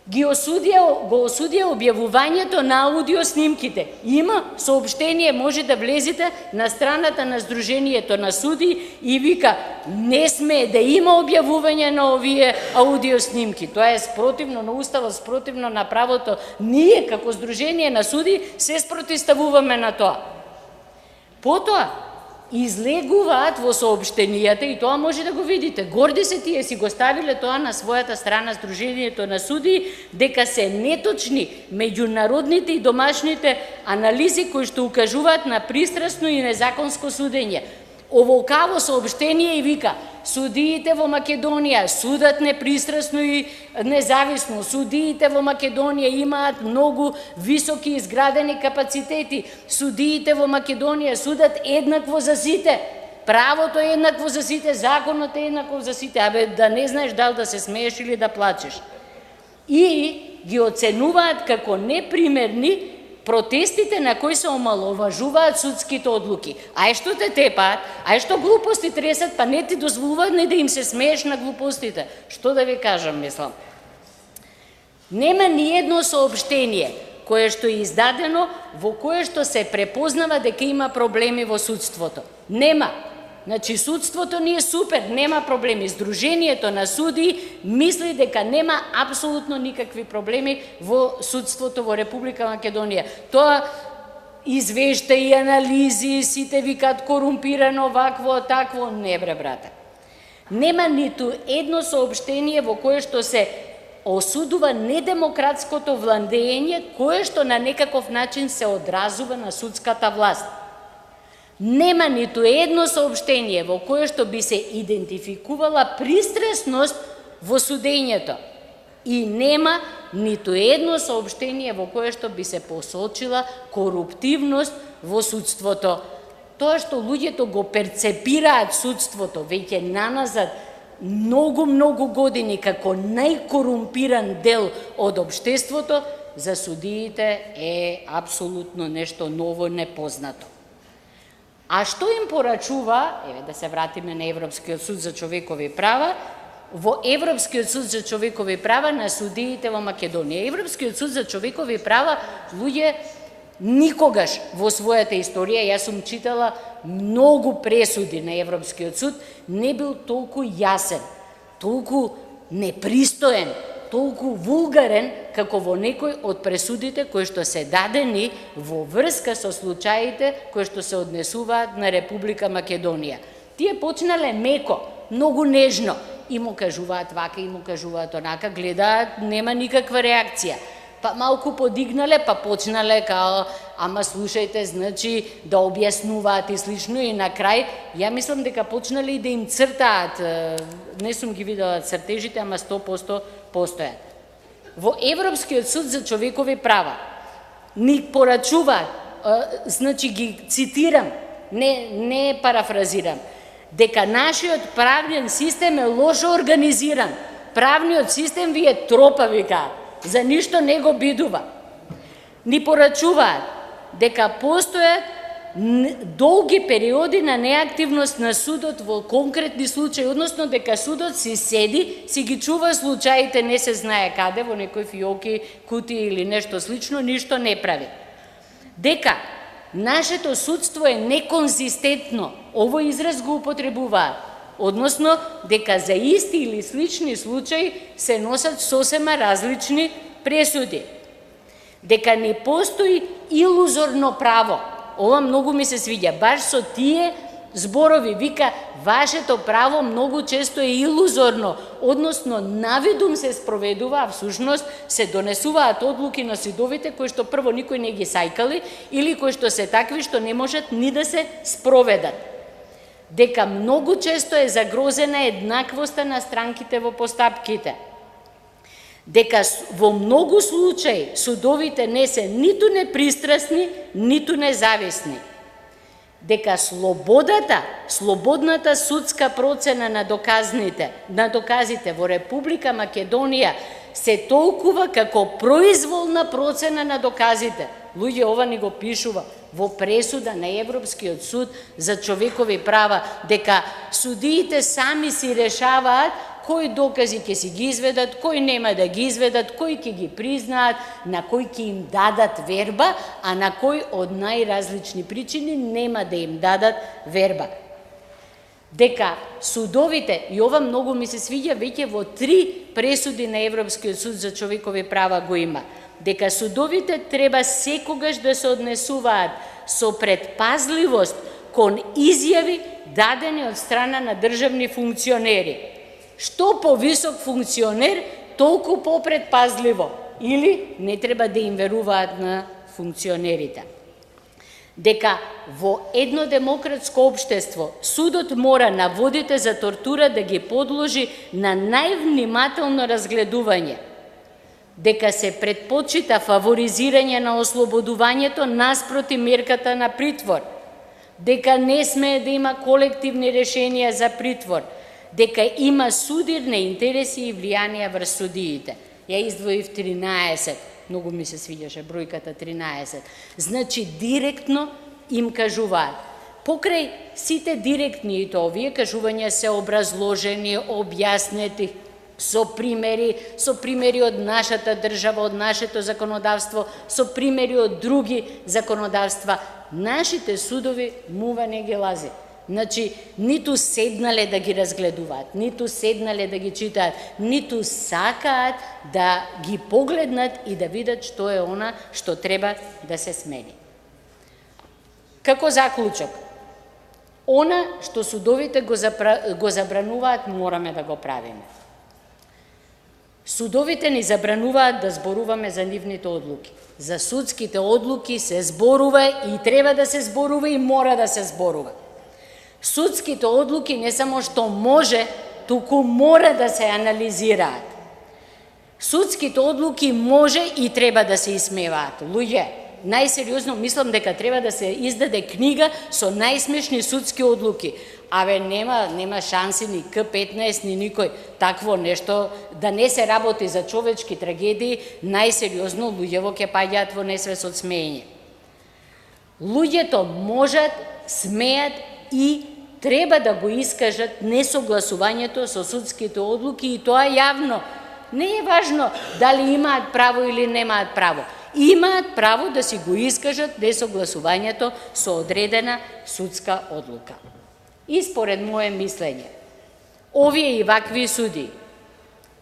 Speaker 5: го осудија објавувањето на аудио снимките. Има сообштение, може да влезете на страната на Сдруженијето на суди и вика, не сме да има објавување на овие аудио снимки. Тоа е спротивно на уставот, спротивно на правото. Ние, како Сдружение на суди, се спротивставуваме на тоа. Потоа, излегуваат во сообштенијата и тоа може да го видите. Горди се тие, си го ставиле тоа на својата страна Сдруженијето на суди, дека се неточни меѓународните и домашните анализи кои што укажуваат на пристрасно и незаконско судење. Оволкаво сообштение и вика, судиите во Македонија судат непристрасно и независно, судиите во Македонија имаат многу високи изградени капацитети, судиите во Македонија судат еднакво за сите, правото е еднакво за сите, законот е еднаков за сите, абе да не знаеш дали да се смееш или да плачеш. И ги оценуваат како непримерни протестите на кои се омаловажуваат судските одлуки. Ај што те тепаат, ај што глупости тресат, па не ти дозволуваат не да им се смееш на глупостите. Што да ви кажам, мислам. Нема ни едно сообштение кое што е издадено во кое што се препознава дека има проблеми во судството. Нема. Значи, судството ни е супер, нема проблеми. Сдруженијето на суди мисли дека нема апсолутно никакви проблеми во судството во Република Македонија. Тоа извешта и анализи, сите викаат корумпирано, вакво, такво. Не, бре, брате. Нема ниту едно сообштение во кое што се осудува недемократското владење, кое што на некаков начин се одразува на судската власт. Нема ниту едно сообштение во кое што би се идентификувала пристрасност во судењето. И нема ниту едно сообштение во кое што би се посочила коруптивност во судството. Тоа што луѓето го перцепираат судството веќе наназад многу години како најкорумпиран дел од општеството, за судиите е апсолутно нешто ново, непознато. А што им порачува, еве да се вратиме на Европскиот суд за човекови права, во Европскиот суд за човекови права на судиите во Македонија. Европскиот суд за човекови права, луѓе, никогаш во својата историја, јас сум читала многу пресуди на Европскиот суд, не бил толку јасен, толку непристоен, толку вулгарен, како во некој од пресудите кои што се дадени во врска со случаите кои што се однесуваат на Република Македонија. Тие почнале меко, многу нежно, и му кажуваат вака, и му кажуваат онака, гледаат, нема никаква реакција. Па малку подигнале, па почнале као, ама слушајте, значи да објаснуваат и слично, и на крај, ја мислам дека почнале и да им цртаат, не сум ги видела цртежите, ама 100% постојат. Во Европскиот суд за човекови права ни порачуваат, значи ги цитирам, не парафразирам, дека нашиот правен систем е лошо организиран, правниот систем ви е тропа, вика, за ништо не го бидува. Ни порачуваат дека постојат долги периоди на неактивност на судот во конкретни случаи, односно дека судот си седи, си ги чува случаите, не се знае каде, во некои фиоки, кутии или нешто слично, ништо не прави. Дека нашето судство е неконзистентно, овој израз го употребуваат, односно дека за исти или слични случаи се носат сосема различни пресуди. Дека не постои илузорно право. Ова многу ми се свиѓа, баш со тие зборови, вика, вашето право многу често е илузорно, односно навидум се спроведува, а всушност се донесуваат одлуки на судовите кои што прво никој не ги сајкали или кои што се такви што не можат ни да се спроведат. Дека многу често е загрозена еднаквоста на странките во постапките. Дека во многу случаи судовите не се ниту непристрасни, ниту независни. Дека слободната судска процена на доказите во Република Македонија се толкува како произволна процена на доказите. Луѓе, ова ни го пишува во пресуда на Европскиот суд за човекови права, дека судиите сами си решаваат кои докази ќе си ги изведат, кои нема да ги изведат, кои ќе ги признаат, на кои ќе им дадат верба, а на кои од најразлични причини нема да им дадат верба. Дека судовите, и ова многу ми се свиѓа, веќе во 3 пресуди на Европскиот суд за човекови права го има, дека судовите треба секогаш да се однесуваат со предпазливост кон изјави дадени од страна на државни функционери. Што повисок функционер, толку попредпазливо, или не треба да им веруваат на функционерите. Дека во едно демократско општество судот мора наводите за тортура да ги подложи на највнимателно разгледување, дека се предпочита фаворизирање на ослободувањето наспроти мерката на притвор, дека не смее да има колективни решенија за притвор, дека има судирни интереси и влијанија врз судиите. Ја издвоив 13, многу ми се свиѓаше бројката 13. Значи, директно им кажуваат. Покрај сите директни и овие кажувања се образложени, објаснети, со примери од нашата држава, од нашето законодавство, со примери од други законодавства. Нашите судови мува не ги лази. Значи, ниту седнале да ги разгледуваат, ниту седнале да ги читаат, ниту сакаат да ги погледнат и да видат што е она што треба да се смени. Како заклучок, она што судовите го забрануваат, мораме да го правиме. Судовите ни забрануваат да зборуваме за нивните одлуки. За судските одлуки се зборува и треба да се зборува и мора да се зборува. Судските одлуки не само што може, туку мора да се анализираат. Судските одлуки може и треба да се исмеваат. Луѓе, најсериозно мислам дека треба да се издаде книга со најсмешни судски одлуки. Аве нема шанси ни К15 ни никој такво нешто да не се работи за човечки трагедии, најсериозно луѓево ќе паѓаат во несвест од смеење. Луѓето можат, смеат и треба да го искажат несогласувањето со судските одлуки и тоа јавно. Не е важно дали имаат право или немаат право. Имаат право да си го искажат несогласувањето со одредена судска одлука. И според моje мислење, овие и вакви суди,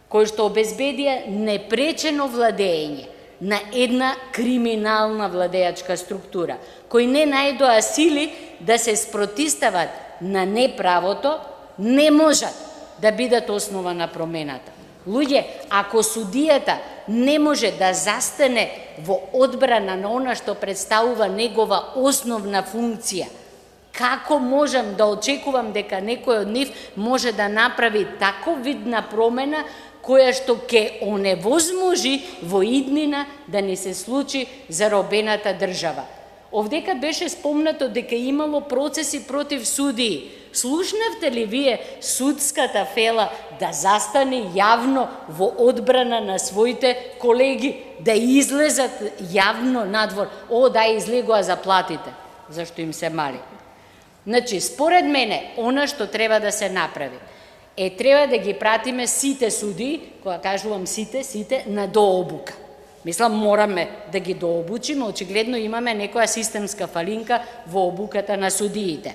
Speaker 5: кои што обезбедија непречено владење на една криминална владеачка структура, кои не најдоа сили да се спротистават на неправото, не можат да бидат основа на промената. Луѓе, ако судијата не може да застане во одбрана на она што представува негова основна функција, како можам да очекувам дека некој од нив може да направи таков видна промена која што ќе оневозможи во иднина да не се случи заробената држава? Овдека беше спомнато дека имало процеси против судии. Слушнавте ли вие судската фела да застане јавно во одбрана на своите колеги, да излезат јавно надвор? О, да, излегоа за платите, зашто им се мали. Значи, според мене, она што треба да се направи, треба да ги пратиме сите судии, кога кажувам сите, на дообука. Мислам, мораме да ги дообучиме, очигледно имаме некоја системска фалинка во обуката на судиите.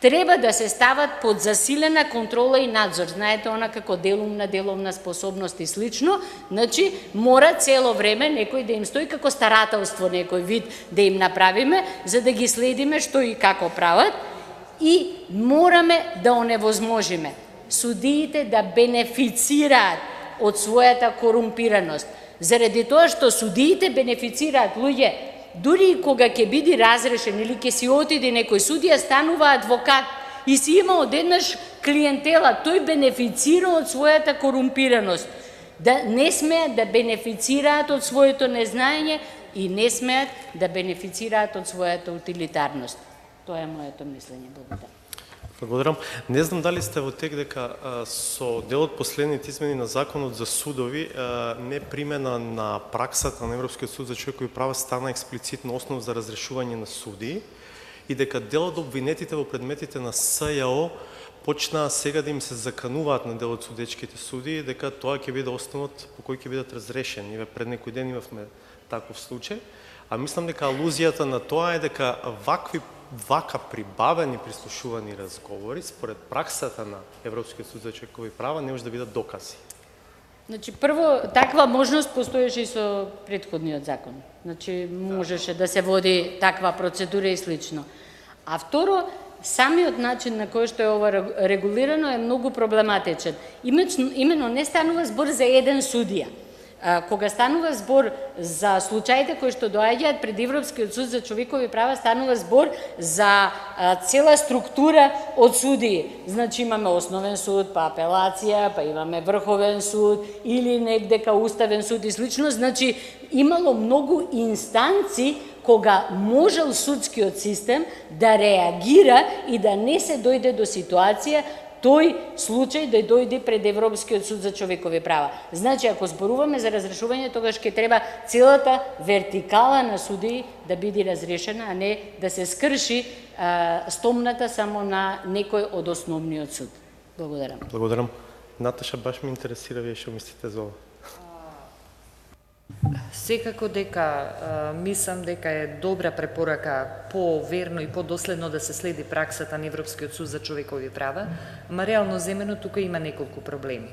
Speaker 5: Треба да се стават под засилена контрола и надзор. Знаете, она како делумна способност и слично, значи мора цело време некој да им стои како старателство, некој вид да им направиме, за да ги следиме што и како прават, и мораме да оневозможиме судиите да бенефицираат од својата корумпираност. Заради тоа што судиите бенефицираат, луѓе, дури и кога ќе биде разрешен или ќе си отиде некој судија, станува адвокат и си има одеднаш клиентела, тој бенефицира од својата корумпираност. Да не смеат да бенефицираат од своето незнаење и не смеат да бенефицираат од својата утилитарност. Тоа е моето мислење. Благодарам.
Speaker 1: Благодарам. Не знам дали сте во тек дека со дел од последните измени на законот за судови не примена на праксата на Европскиот суд за човекови права стана експлицитно основ за разрешување на судии и дека дел од обвинетите во предметите на СЈО почнаа сега да им се закануваат на дел од судечките судии дека тоа ќе биде основот по кој ќе бидат разрешени. Пред некој ден имавме таков случај, а мислам дека алузијата на тоа е дека вака прибавени прислушувани разговори според праксата на Европскиот суд за човекови права не може да бидат докази.
Speaker 5: Значи, прво, таква можност постоеше и со претходниот закон. Значи, можеше да се води таква процедура и слично. А второ, самиот начин на кој што е ова регулирано е многу проблематичен. Именно не станува збор за еден судија. Кога станува збор за случаите кои што доаѓаат пред Европскиот суд за човекови права, станува збор за цела структура од судии. Значи имаме основен суд, па апелација, па имаме врховен суд или негде кај уставен суд и слично. Значи имало многу инстанци кога можел судскиот систем да реагира и да не се дојде до ситуација тој случај да дојде пред Европскиот суд за човекови права. Значи, ако зборуваме за разрешување, тогаш ќе треба целата вертикала на судии да биде разрешена, а не да се скрши стомната само на некој од основниот суд. Благодарам.
Speaker 1: Благодарам. Наташа, баш ме интересира вие што мислите за ова.
Speaker 2: Секако дека мислам дека е добра препорака поверно и подоследно да се следи праксата на Европскиот суд за човекови права, ама реално земено тука има неколку проблеми.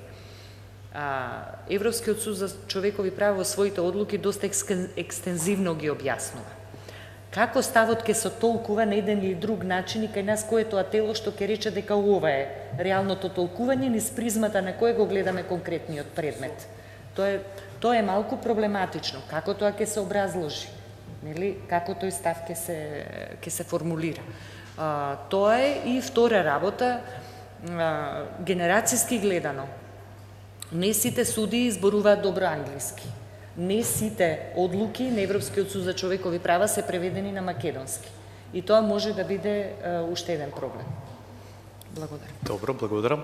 Speaker 2: Европскиот суд за човекови права во своите одлуки доста екстензивно ги објаснува. Како ставот ќе се толкува на еден или друг начин и кај нас кој е тоа тело што ќе рече дека ова е реалното толкување низ призмата на кое го гледаме конкретниот предмет. Тоа е малку проблематично. Како тоа ќе се образложи? Нели? Како тој став ќе се формулира? Тоа е и втора работа, генерацијски гледано. Не сите судии зборуваат добро англиски. Не сите одлуки на Европскиот суд за човекови права се преведени на македонски. И тоа може да биде уште еден проблем. Благодарам.
Speaker 1: Добро, благодарам.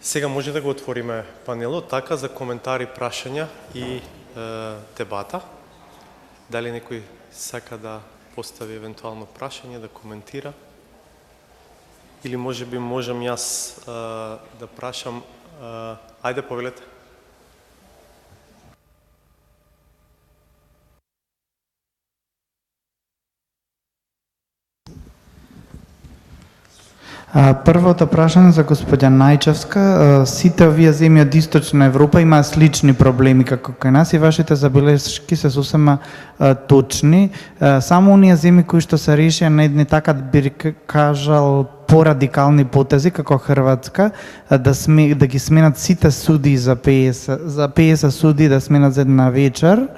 Speaker 1: Сега може да го отвориме панелот така за коментари, прашања и дебата. Дали некој сака да постави евентуално прашање, да коментира? Или може би можам јас да прашам... Ајде, повелете.
Speaker 6: Првото прашање за господја Најчевска. Сите овие земји од Источна Европа имаат слични проблеми како кај нас и вашите забелешки се сосема точни. Само оние земји кои што се решија на едни така би кажал порадикални потези како Хрватска, да ги сменат сите суди за 50 суди да сменат за една вечер.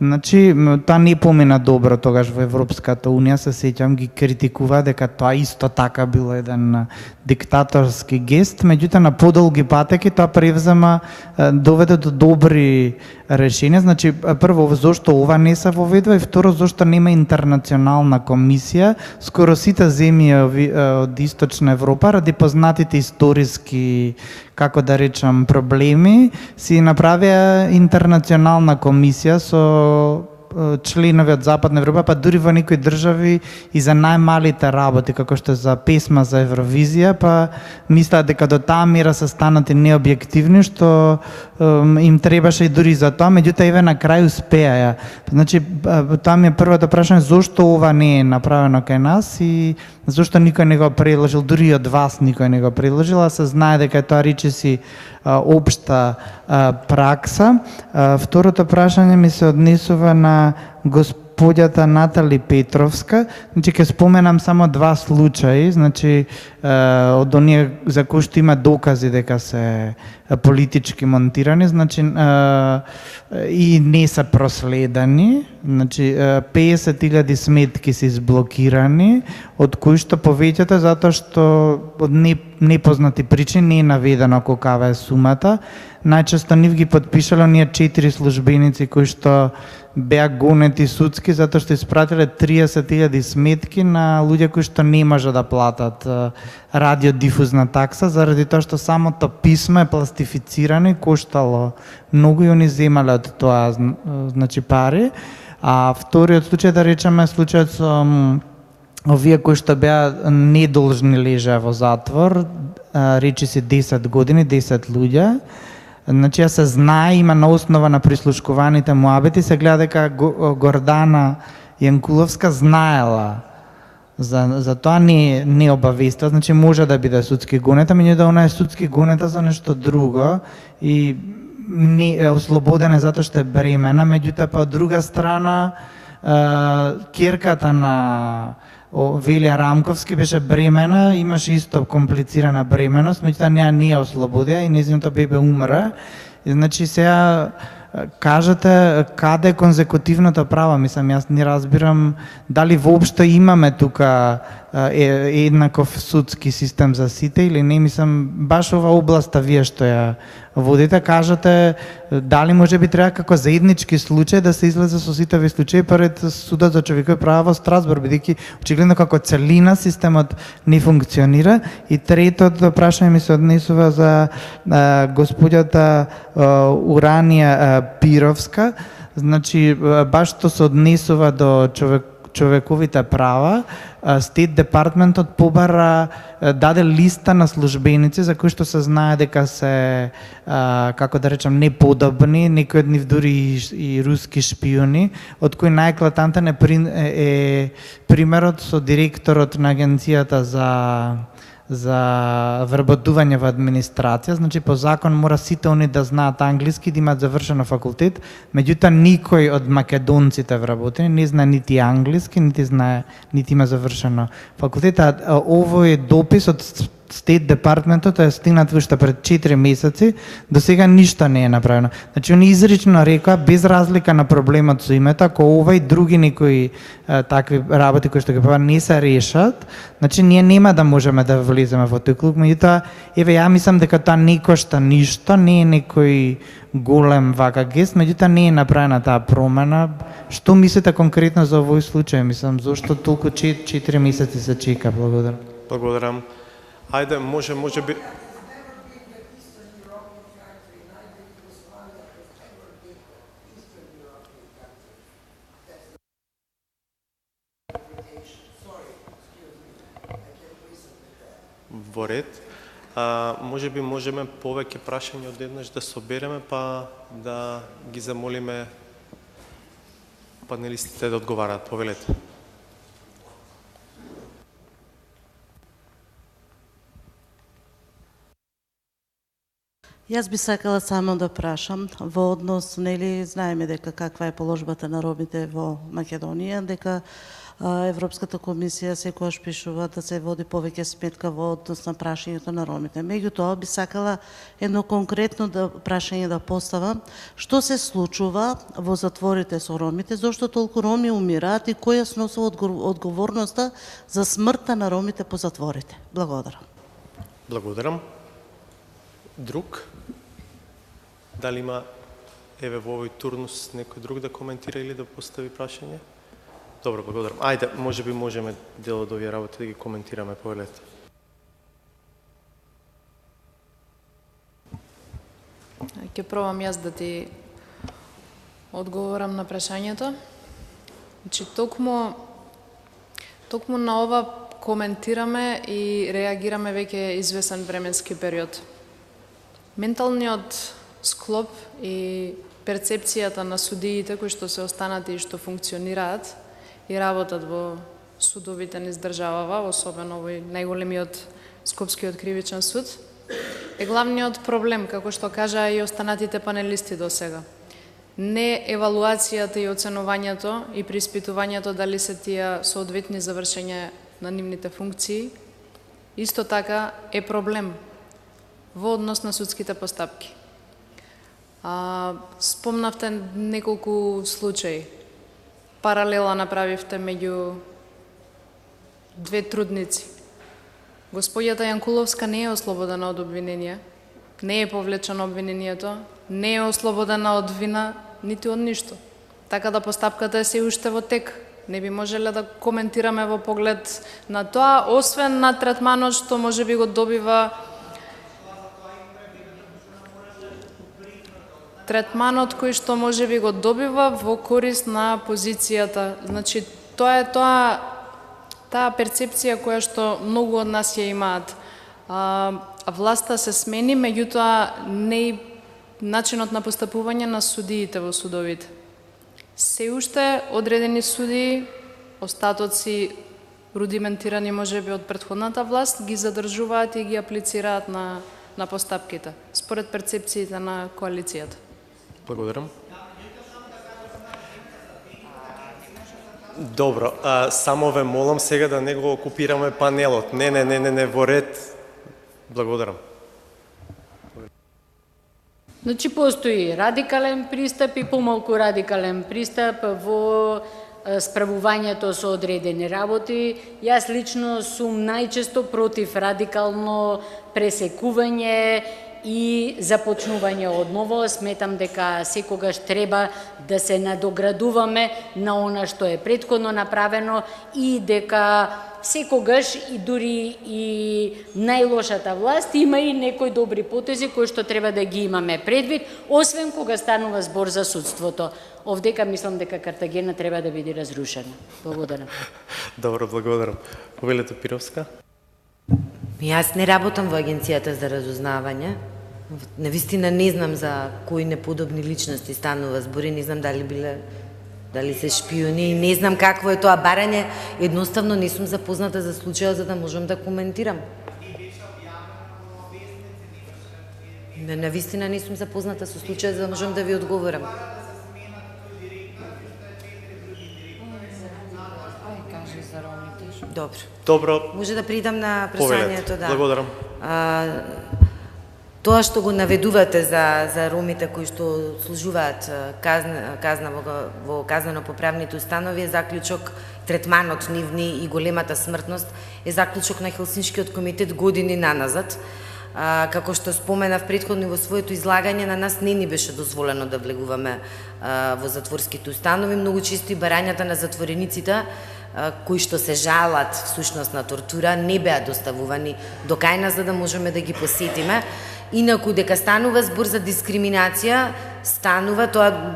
Speaker 6: Значи, тоа не помина добро тогаш во Европската Унија, се сеќам, ги критикува дека тоа исто така било еден диктаторски гест, меѓутоа на подолги патеки тоа превзема, доведе до добри решенија. Значи, прво, зошто ова не се воведува и второ, зошто нема интернационална комисија. Скоро сите земји од Источна Европа, ради познатите историски, како да речам, проблеми, си направија интернационална комисија со членови од Западна Европа, па дури во некои држави и за најмалите работи, како што за песма за Евровизија, па мислат дека до таа мера се станати необјективни, што им требаше и дури за тоа, меѓутоа еве на крај успеа. Значи, тоа ми е првото прашање, зошто ова не е направено кај нас и зошто никој не го предложил, дури од вас никој не го предложил, а се знае дека тоа речиси општа пракса. Второто прашање ми се однесува на господјата Натали Петровска. Значи, ќе споменам само два случаи, значи, од оние за кои што има докази дека се политички монтирани, значи, и не се проследени. Значи, 50.000 сметки се изблокирани, од кои што повеќето затоа што од непознати причини не е наведено колкава е сумата. Најчесто нив ги подпишале оние 4 службеници кои што беа гонети судски затоа што испратиле 30.000 сметки на луѓе кои што не може да платат радиодифузна такса, заради тоа што самото писмо е пластифицирано и коштало многу и они земале од тоа, значи, пари. А вториот случај, да речеме, случајот со овие кои што беа недолжни лежаа во затвор, речи се 10 години, 10 луѓе. Значи, се знае, има на основа на прислушкуваните муабети, се гледа дека Гордана Јанкуловска знаела за тоа, не обавества, значи може да биде судски гонета, меѓутоа она е судски гонета за нешто друго и не е ослободена затоа што е бремена, меѓутоа па од друга страна ќерката на Велија Рамковски беше бремена, имаше исто комплицирана бременост, меѓутоа неа не ја ослободија и нејзиното бебе умра. И, значи сега кажете каде е конзекутивното право, мислам, јас не разбирам дали воопшто имаме тука еднаков судски систем за сите или не, мислам, баш ова областа вие што ја водите, кажете дали може би треба како заеднички случај да се излезе со сите овие случаи пред Судот за човекови права во Страсбург, бидејќи очигледно како целина системот не функционира. И третото прашање ми се однесува за господјата Уранија Пировска, значи баш што се однесува до човековите права, Стейт Департментот побара, даде листа на службеници за кои што се знае дека се, како да речам, неподобни, некои од нив дури и руски шпиони, од кои најеклатантен е примерот со директорот на агенцијата за вработување во администрација, значи по закон мора сите они да знаат англиски, да имаат завршено факултет, меѓутоа никој од македонците вработени не знае нити англиски, нити има завршено факултет. Овој допис од Стейт Департментот е стигнат уште пред 4 месеци, до сега ништо не е направено. Значи, они изрично рекоа, без разлика на проблемот со името, ако ова и други некои такви работи кои што ги прават не се решат, значи ние нема да можеме да влеземе во тој клуб, меѓутоа, еве, ја мислам дека тоа не кошта ништо, не е некој голем вака гест, меѓутоа не е направена таа промена. Што мислите конкретно за овој случај? Мислам, зошто толку 4 месеци се чека? Благодарам.
Speaker 1: Благодарам. Ајде, може би... Во ред. Може би можеме повеќе прашања одеднаш да собереме, па да ги замолиме панелистите да одговараат. Повелете.
Speaker 7: Јас би сакала само да прашам во однос, нели, знаеме дека каква е положбата на ромите во Македонија, дека Европската комисија секогаш пишува да се води повеќе сметка во однос на прашањето на ромите. Меѓутоа би сакала едно конкретно прашање да поставам. Што се случува во затворите со ромите, зошто толку роми умираат и која сносува одговорноста за смртта на ромите по затворите? Благодарам.
Speaker 1: Благодарам. Друг? Дали има, еве, во овој турнус некој друг да коментира или да постави прашање? Добро, благодарам. Ајде, може би можеме дел од овие работи да ги коментираме, повелете.
Speaker 3: Ќе пробам јас да ти одговорам на прашањето. Значи, токму на ова коментираме и реагираме веќе извесен временски период. Менталниот склоп и перцепцијата на судиите кои што се останати и што функционираат и работат во судовите низ државава, особено овој најголемиот Скопскиот кривичен суд, е главниот проблем, како што кажаа и останатите панелисти до сега. Не евалуацијата и оценувањето и приспитувањето дали се тие соодветни завршења на нивните функции, исто така е проблем во однос на судските постапки. Спомнавте неколку случаи. Паралела направивте меѓу две трудници. Господјата Јанкуловска не е ослободена од обвинение, не е повлечено обвинението, не е ослободена од вина, нити од ништо. Така да постапката е се уште во тек. Не би можеле да коментираме во поглед на тоа, освен на третманот што може би го добива третманот кој што може би го добива во корист на позицијата. Значи, тоа таа перцепција која што многу од нас ја имаат. Власта се смени, меѓутоа не и начинот на постапување на судиите во судовите. Се уште одредени судии, остатоци рудиментирани можеби од претходната власт, ги задржуваат и ги аплицираат на постапките, според перцепциите на коалицијата.
Speaker 1: Благодарам. Добро, само ве молам сега да не го окупираме панелот. Не, во ред. Благодарам.
Speaker 5: Значи, постои радикален пристап и помалку радикален пристап во справувањето со одредени работи. Јас лично сум најчесто против радикално пресекување и започнување одново. Сметам дека секогаш треба да се надоградуваме на она што е претходно направено и дека секогаш и дури и најлошата власт има и некои добри потези кои што треба да ги имаме предвид, освен кога станува збор за судството. Овдека мислам дека Картагена треба да биде разрушена. Благодарам.
Speaker 1: Добро, благодарам. Повелете Пировска.
Speaker 4: Јас не работам во Агенцијата за разузнавање. Навистина не знам за кои неподобни личности станува збори, не знам дали се шпиони, не знам какво е тоа барање, едноставно не сум запозната за случајот за да можам да коментирам. Навистина не сум запозната со случајот за да можам да ви одговорам.
Speaker 1: Добро.
Speaker 4: Може да придам на прашањето, да.
Speaker 1: Благодарам.
Speaker 4: Тоа што го наведувате за ромите кои што служуваат казна во казнено-поправните установи е заклучок, третманот нивни и големата смртност е заклучок на Хелсиншкиот комитет години наназад. Како што споменав претходно во своето излагање, на нас не ни беше дозволено да влегуваме во затворските установи. Многу често и барањата на затворениците кои што се жалат всушност на тортура не беа доставувани до кај нас за да можеме да ги посетиме. Инаку дека станува збор за дискриминација, станува,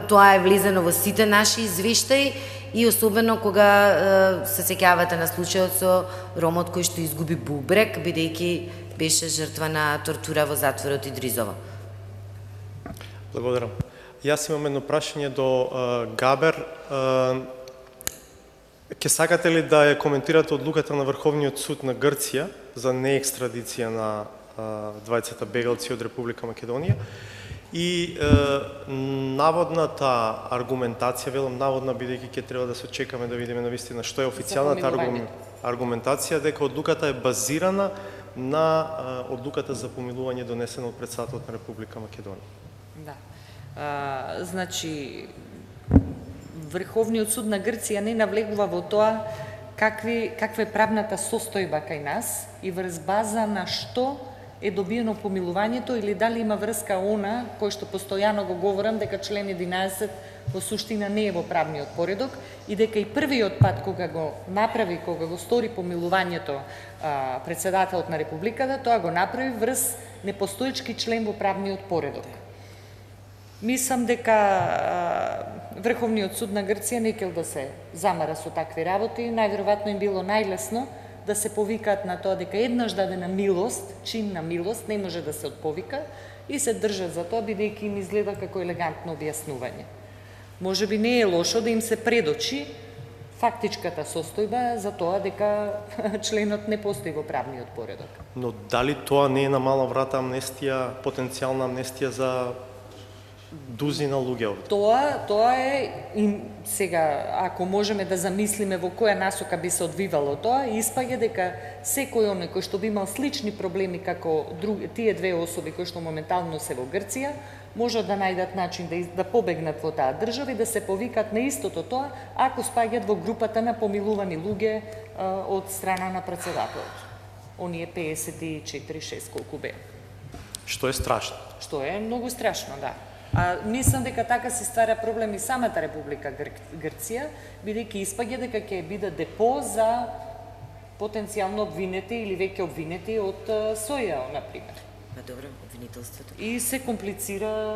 Speaker 4: тоа е влезено во сите наши извештаи и особено кога се сеќавате на случајот со ромот кој што изгуби бубрек, бидејќи беше жртва на тортура во затворот Идризово.
Speaker 1: Благодарам. Јас имам едно прашање до Габер. Ке сакате ли да ја коментирате одлуката на Врховниот суд на Грција за неекстрадиција на двајцата бегалци од Република Македонија и наводната аргументација, велам наводна бидејќи ќе треба да се чекаме да видиме навистина што е официјалната аргументација, дека одлуката е базирана на одлуката за помилување донесена од председателот на Република Македонија.
Speaker 2: Да. Значи, Врховниот суд на Грција не навлегува во тоа каква е правната состојба кај нас и врз база на што е добиено помилувањето или дали има врска она кој што постојано го говорам дека член 11 во суштина не е во правниот поредок и дека и првиот пат кога го направи, кога го стори помилувањето председателот на Републиката, тоа го направи врз непостоечки член во правниот поредок. Мислам дека Врховниот суд на Грција не кел да се замара со такви работи, најверојатно им било најлесно да се повикаат на тоа дека еднаш дадена милост, чин на милост, не може да се отповика и се држат за тоа, бидејќи им изгледа како елегантно објаснување. Може би не е лошо да им се предочи фактичката состојба за тоа дека членот не постои во правниот поредок.
Speaker 1: Но дали тоа не е на мала врата амнестија, потенцијална амнестија за дузина луѓе овде?
Speaker 2: Тоа е, и сега, ако можеме да замислиме во која насока би се одвивало тоа, испаѓа дека секој оној кој што би имал слични проблеми како тие две особи кои што моментално се во Грција, можат да најдат начин да побегнат во таа држава и да се повикат на истото тоа, ако спаѓат во групата на помилувани луѓе од страна на председателот. Оние 54-6 колку бе.
Speaker 1: Што е страшно.
Speaker 2: Што е многу страшно, да. Мислам дека така се ствара проблем и самата Република Грција, бидејќи испаѓа дека ќе биде депо за потенцијално обвинети или веќе обвинети од СОЈА, например.
Speaker 4: Добро, обвинителството.
Speaker 2: И се комплицира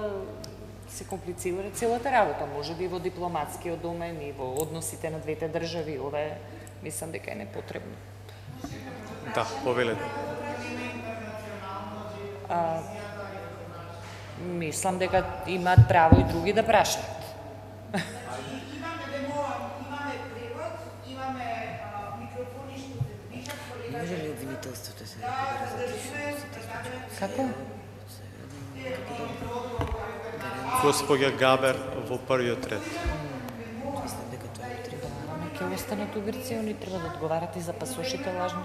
Speaker 2: целата работа, може би во дипломатскиот домен и во односите на двете држави. Ова е Мислам дека е непотребно.
Speaker 1: Да, повелете.
Speaker 2: Мислам дека имаат право и други да прашаат.
Speaker 4: Може ли обвинителството се
Speaker 2: Како?
Speaker 1: Господја Габер во првиот ред.
Speaker 4: Мислам дека тоа не треба.
Speaker 2: Ама ќе останат у Грција, они треба да одговарат и за пасошите лажно.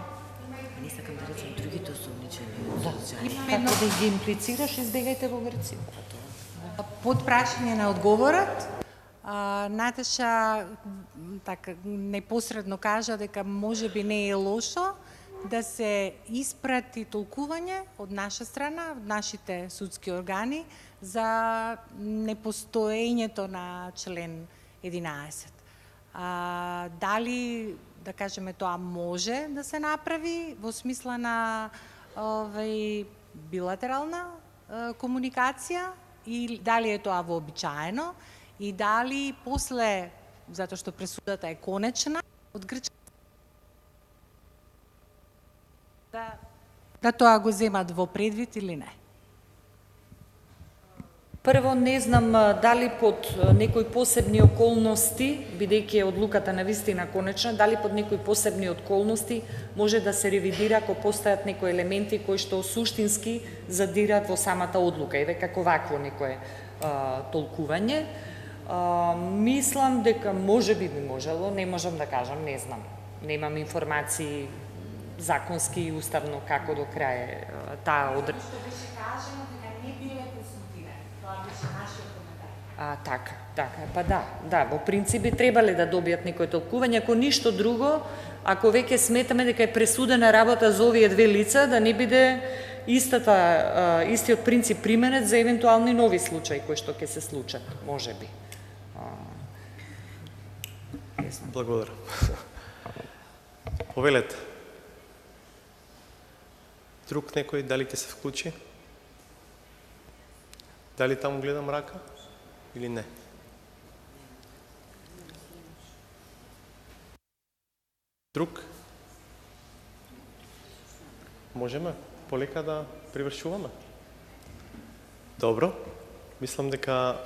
Speaker 4: Не сакам да речам другите осумничени.
Speaker 2: Како да ги имплицираш, избегајте во Грција.
Speaker 8: Под прашање на одговорот, Наташа така непосредно кажа дека можеби не е лошо да се испрати толкување од наша страна, од нашите судски органи за непостоењето на член 11. Дали, да кажеме, тоа може да се направи во смисла на билатерална комуникација и дали е тоа вообичаено и дали после, затоа што пресудата е конечна, од Грчка да тоа го земат во предвид или не?
Speaker 2: Прво, не знам дали под некои посебни околности, бидејќи е одлуката на вистина конечна, дали под некои посебни околности може да се ревидира ако постојат некои елементи кои што суштински задират во самата одлука и дека вакво некое толкување. Мислам дека може би можело, не можам да кажам, не знам. Немам информации законски и уставно како до крај е таа одредба.
Speaker 8: Што беше кажано дека не биле консултирани, тоа беше нашиот коментар.
Speaker 2: Така, па да, во принцип би требале да добијат некој толкување, ако ништо друго, ако веќе сметаме дека е пресудена работа за овие две лица, да не биде истиот принцип применет за евентуални нови случаи кои што ќе се случат, можеби.
Speaker 1: Благодарам. Повелете. Друг некој дали ќе се вклучи? Дали таму гледам рака или не? Друг? Можеме полека да привршуваме? Добро. Мислам дека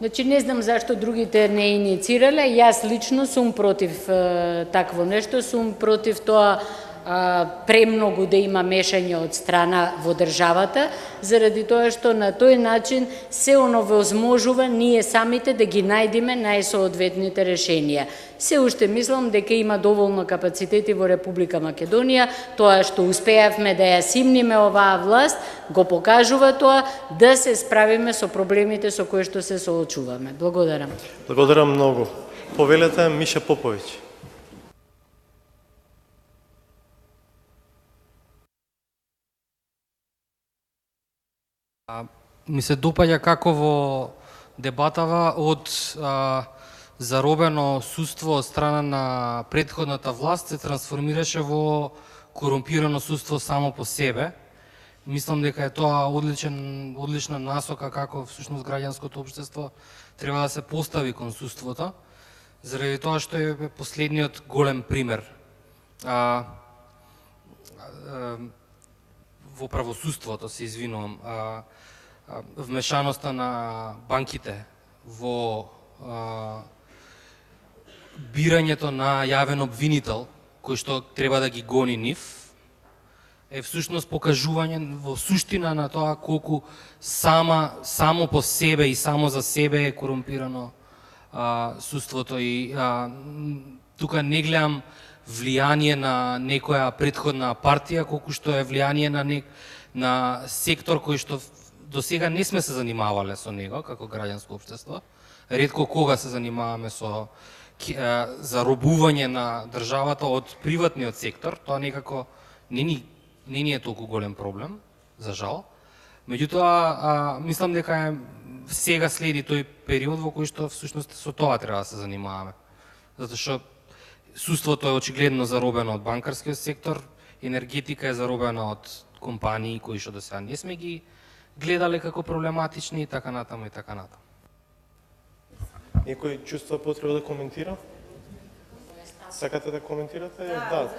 Speaker 5: Значи, не знам зашто другите не инициирале, јас лично сум против такво нешто, сум против тоа премногу да има мешање од страна во државата, заради тоа што на тој начин се овозможува ние самите да ги најдеме најсоодветните решенија. Се уште мислам дека има доволно капацитети во Република Македонија, тоа што успеавме да ја симниме оваа власт, го покажува тоа да се справиме со проблемите со кои што се соочуваме. Благодарам.
Speaker 1: Благодарам многу. Повелете Миша Поповиќ.
Speaker 9: Ми се допаѓа како во дебатава од заробено судство од страна на претходната власт се трансформираше во корумпирано судство само по себе. Мислам дека е тоа одлична насока како всушност граѓанското општество треба да се постави кон судството, заради тоа што е последниот голем пример во правосудството, се извинувам, вмешаноста на банките во бирањето на јавен обвинител, кој што треба да ги гони нив, е всушност покажување во суштина на тоа колку само по себе и само за себе е корумпирано судството. И тука не гледам влијание на некоја претходна партија, колку што е влијание на сектор кој што до сега не сме се занимавале со него како граѓанско општество. Ретко кога се занимаваме со заробување на државата од приватниот сектор, тоа некако не ни е толку голем проблем, за жал. Меѓутоа, мислам дека сега следи тој период во кој што всушност со тоа треба да се занимаваме. Затоа што суството е очигледно заробено од банкарскиот сектор, енергетика е заробена од компании кои што до сега не сме ги гледале како проблематични и така натаму и така натаму.
Speaker 1: Некој чувства потреба да коментира? Сакате да коментирате? Да.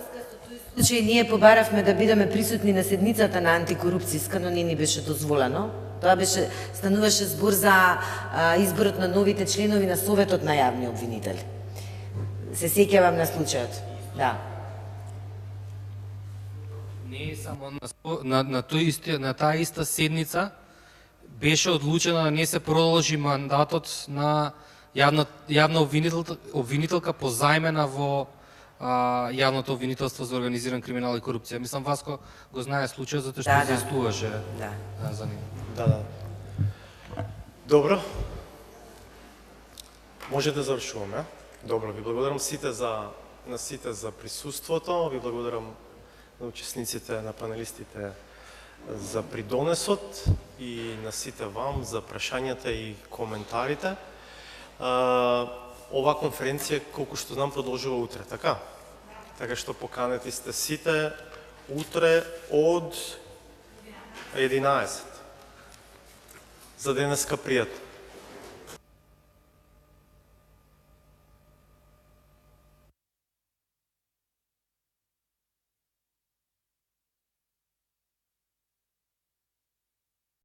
Speaker 4: Значи, ние побаравме да бидеме присутни на седницата на антикорупцијска, но не ни беше дозволено. Тоа стануваше збор за изборот на новите членови на Советот на јавни обвинители. Се сеќавам на случајот. Да.
Speaker 9: Не само на таа иста седница беше одлучено да не се продолжи мандатот на јавна обвинителка позајмена во јавното обвинителство за организиран криминал и корупција. Мислам, Васко го знае случајот, затоа што известуваше за него.
Speaker 1: Да. Добро. Може да завршуваме. Добро, ви благодарам на сите за присуството, ви благодарам на учесниците, на панелистите за придонесот и на сите вам за прашањата и коментарите. Оваа конференција, колку што знам, продолжува утре, така? Така што поканети сте сите утре од 11. За денеска пријатно.